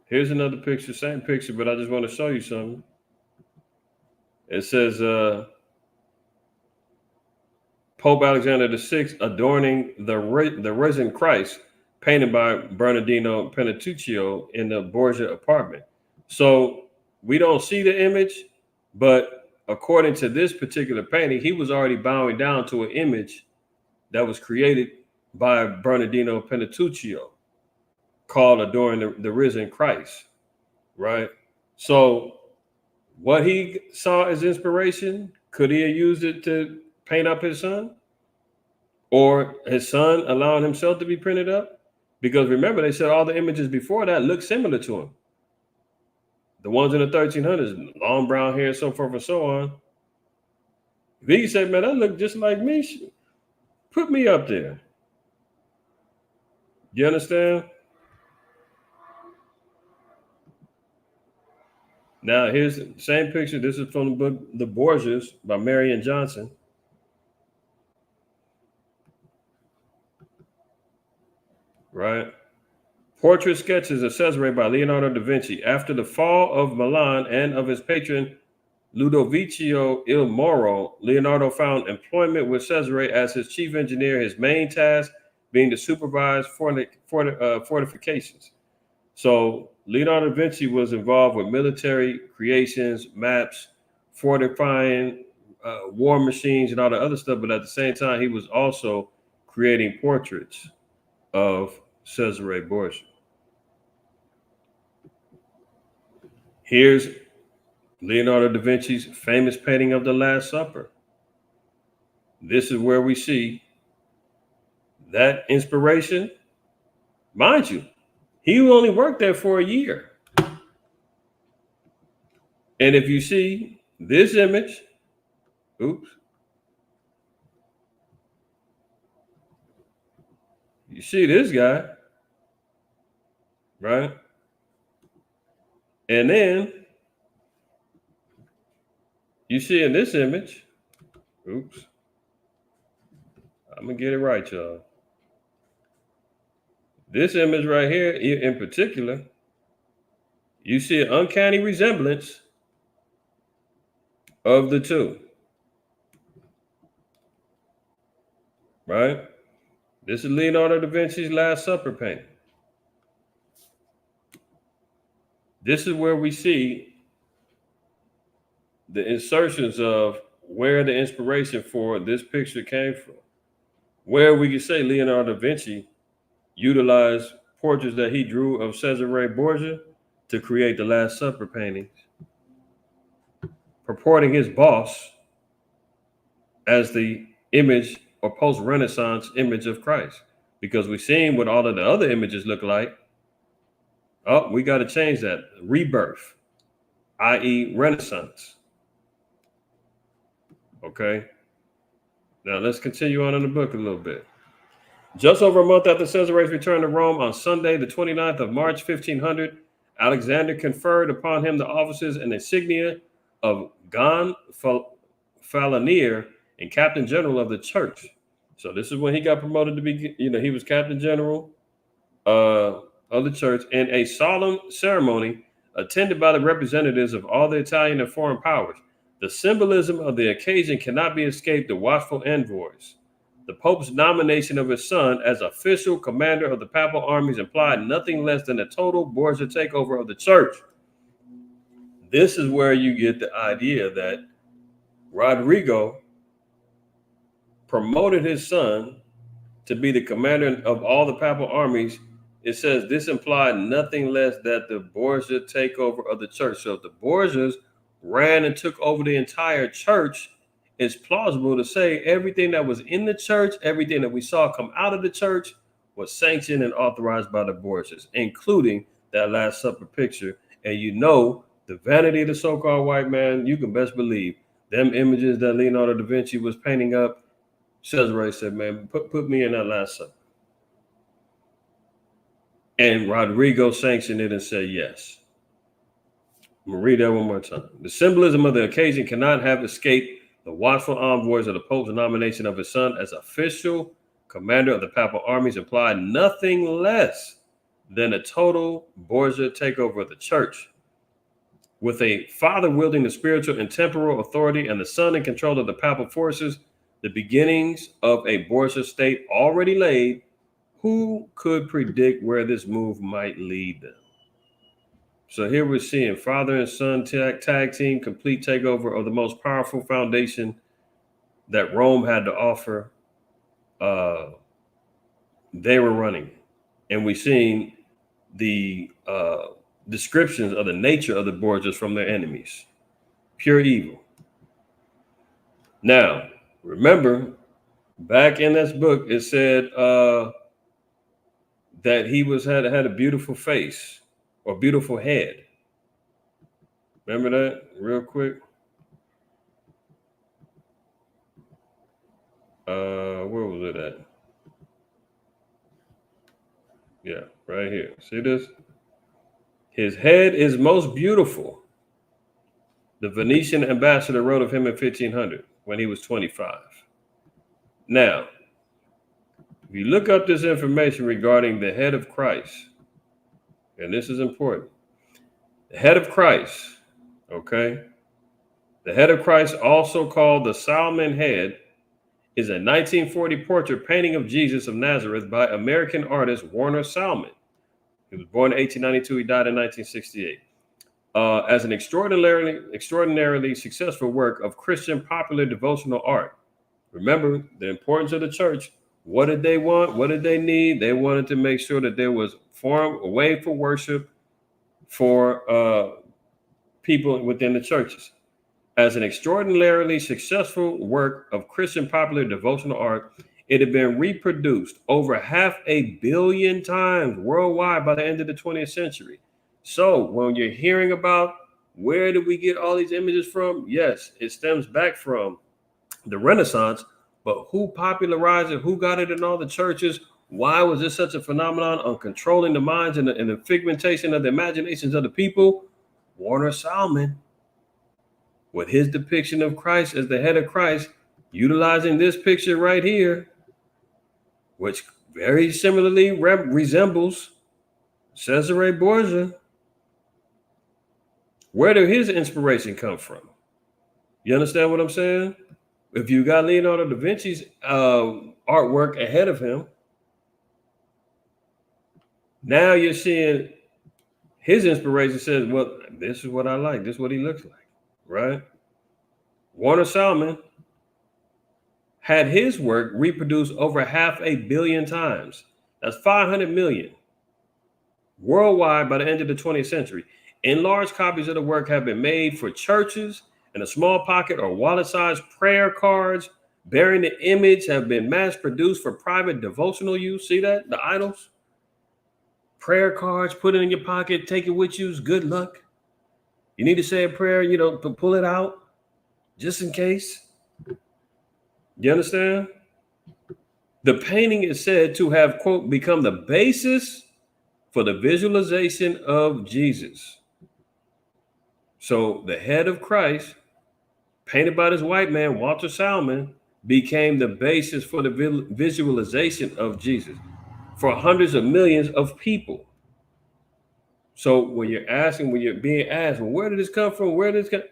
[SPEAKER 1] Here's another picture, same picture, but I just want to show you something. It says Pope Alexander VI adorning the risen Christ, painted by Bernardino Penatuccio in the Borgia apartment. So we don't see the image, but according to this particular painting, he was already bowing down to an image that was created by Bernardino Penatuccio called Adoring the Risen Christ, right? So what he saw as inspiration, could he have used it to paint up his son? Or his son allowing himself to be printed up? Because remember, they said all the images before that look similar to him. The ones in the 1300s, long brown hair, so forth and so on. If he said, man, that look just like me, put me up there. You understand? Now, here's the same picture. This is from the book The Borgias by Marion Johnson. Right? Portrait sketches of Cesare by Leonardo da Vinci. After the fall of Milan and of his patron Ludovico il Moro, Leonardo found employment with Cesare as his chief engineer, his main task being to supervise fortifications. So Leonardo da Vinci was involved with military creations, maps, fortifying war machines, and all the other stuff. But at the same time, he was also creating portraits of Cesare Borgia. Here's Leonardo da Vinci's famous painting of the Last Supper. This is where we see that inspiration. Mind you, he only worked there for a year. And if you see this image, oops. You see this guy, right? And then you see in this image, oops. I'm going to get it right, y'all. This image right here in particular, you see an uncanny resemblance of the two, right? This is Leonardo da Vinci's Last Supper painting. This is where we see the insertions of where the inspiration for this picture came from. Where we can say Leonardo da Vinci utilized portraits that he drew of Cesare Borgia to create the Last Supper paintings. purporting his boss as the image or post-Renaissance image of Christ, because we've seen what all of the other images look like. Oh, we got to change that. Rebirth, i.e. Renaissance. Okay. Now let's continue on in the book a little bit. Just over a month after Caesare's return to Rome on Sunday, the 29th of March, 1500, Alexander conferred upon him the offices and insignia of Gonfalonier and Captain General of the Church. So this is when he got promoted to be, he was Captain General of the Church, in a solemn ceremony attended by the representatives of all the Italian and foreign powers. The symbolism of the occasion cannot be escaped the watchful envoys. The Pope's nomination of his son as official commander of the papal armies implied nothing less than a total Borgia takeover of the church. This is where you get the idea that Rodrigo promoted his son to be the commander of all the papal armies. It says this implied nothing less than the Borgia takeover of the church. So if the Borgias ran and took over the entire church, it's plausible to say everything that was in the church, everything that we saw come out of the church, was sanctioned and authorized by the Borgias, including that Last Supper picture. And the vanity of the so-called white man, you can best believe them images that Leonardo da Vinci was painting up. Cesare said, man, put me in that Last Supper. And Rodrigo sanctioned it and said yes. I'm going to read that one more time. The symbolism of the occasion cannot have escaped the watchful envoys of the Pope's nomination of his son as official commander of the papal armies implied nothing less than a total Borgia takeover of the church. With a father wielding the spiritual and temporal authority and the son in control of the papal forces, the beginnings of a Borgia state already laid, who could predict where this move might lead them? So here we're seeing father and son tag team, complete takeover of the most powerful foundation that Rome had to offer. They were running. And we've seen the descriptions of the nature of the Borgias from their enemies. Pure evil. Now, remember, back in this book, it said that he had a beautiful face or beautiful head. Remember that real quick? Where was it at? Yeah, right here. See this? His head is most beautiful. The Venetian ambassador wrote of him in 1500 when he was 25. Now, if you look up this information regarding the head of Christ, and this is important, the head of Christ, okay? The head of Christ, also called the Salmon head, is a 1940 portrait painting of Jesus of Nazareth by American artist Warner Salmon. He was born in 1892. He died in 1968. As an extraordinarily successful work of Christian popular devotional art. Remember the importance of the church. What did they want? What did they need? They wanted to make sure that there was a way for worship for people within the churches. As an extraordinarily successful work of Christian popular devotional art, it had been reproduced over 500 million times worldwide by the end of the 20th century. So when you're hearing about where did we get all these images from? Yes, it stems back from the Renaissance, but who popularized it? Who got it in all the churches? Why was this such a phenomenon on controlling the minds and the figmentation of the imaginations of the people? Warner Salmon, with his depiction of Christ as the head of Christ, utilizing this picture right here, which very similarly resembles Cesare Borgia. Where did his inspiration come from? You understand what I'm saying? If you got Leonardo da Vinci's artwork ahead of him, now you're seeing his inspiration says, well, this is what I like. This is what he looks like, right? Warner Salmon had his work reproduced over 500 million times. That's 500 million worldwide by the end of the 20th century. Enlarged copies of the work have been made for churches In a small pocket or wallet-sized prayer cards bearing the image have been mass-produced for private devotional use. See that? The idols? Prayer cards, put it in your pocket, take it with you. Good luck. You need to say a prayer, pull it out just in case. You understand? The painting is said to have, quote, become the basis for the visualization of Jesus. So the head of Christ, painted by this white man, Walter Salmon, became the basis for the visualization of Jesus for hundreds of millions of people. So when you're being asked, well, where did this come from? Where did this come?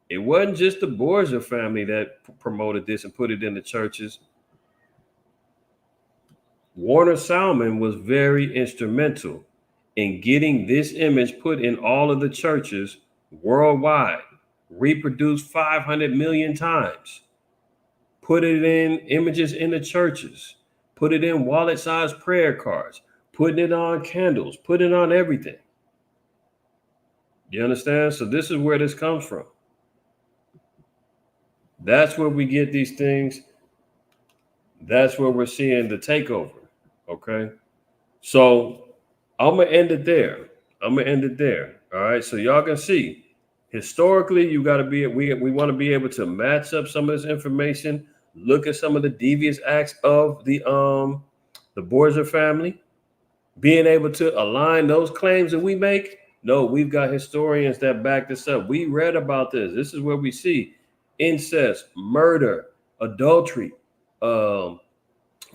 [SPEAKER 1] It wasn't just the Borgia family that promoted this and put it in the churches. Warner Salmon was very instrumental in getting this image put in all of the churches worldwide, reproduced 500 million times, put it in images in the churches, put it in wallet-sized prayer cards, putting it on candles, put it on everything. You understand? So this is where this comes from. That's where we get these things. That's where we're seeing the takeover. Okay. So I'm going to end it there. All right. So y'all can see historically, you got to be, we want to be able to match up some of this information, look at some of the devious acts of the Borgia family, being able to align those claims that we make. No, we've got historians that back this up. We read about this. This is where we see incest, murder, adultery,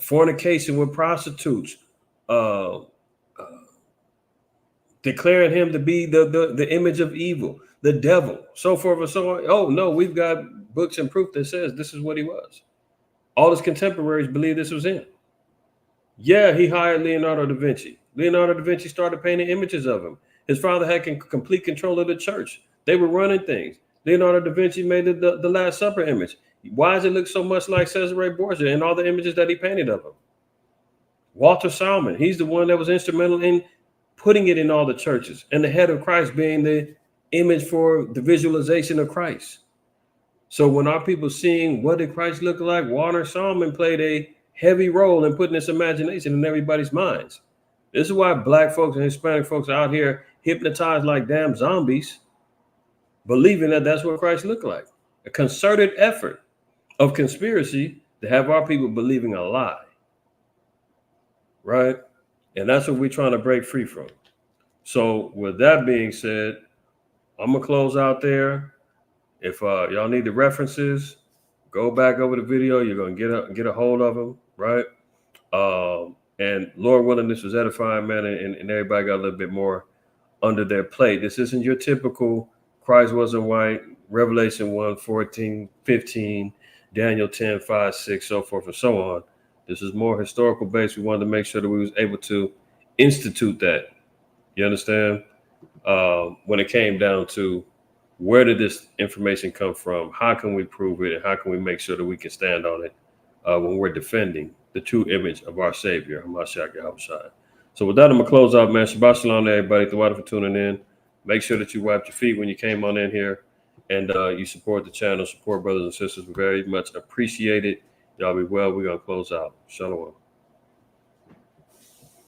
[SPEAKER 1] fornication with prostitutes, declaring him to be the image of evil, the devil, so forth and so on. Oh, no, we've got books and proof that says this is what he was. All his contemporaries believe this was him. Yeah, he hired Leonardo da Vinci. Leonardo da Vinci started painting images of him. His father had complete control of the church. They were running things. Leonardo da Vinci made the Last Supper image. Why does it look so much like Cesare Borgia and all the images that he painted of him? Walter Salmon, he's the one that was instrumental in putting it in all the churches, and the head of Christ being the image for the visualization of Christ. So when our people seeing what did Christ look like, Walter Salmon played a heavy role in putting this imagination in everybody's minds. This is why Black folks and Hispanic folks are out here hypnotized like damn zombies, believing that that's what Christ looked like. A concerted effort of conspiracy to have our people believing a lie, right? And that's what we're trying to break free from. So with that being said, I'm going to close out there. If y'all need the references, go back over the video. You're going to get a hold of them, right? And Lord willing, this was edifying, man, and everybody got a little bit more under their plate. This isn't your typical Christ wasn't white, Revelation 1:14, 15, Daniel 10, 5, 6, so forth and so on. This is more historical based. We wanted to make sure that we was able to institute that. You understand? When it came down to where did this information come from? How can we prove it? And how can we make sure that we can stand on it when we're defending the true image of our Savior, Hamashiach Yahushua. So with that, I'm going to close out, man. Shabbat shalom to everybody. Thank you for tuning in. Make sure that you wiped your feet when you came on in here, and you support the channel, support brothers and sisters. We very much appreciate it. Y'all be well. We're going to close out. Shalom.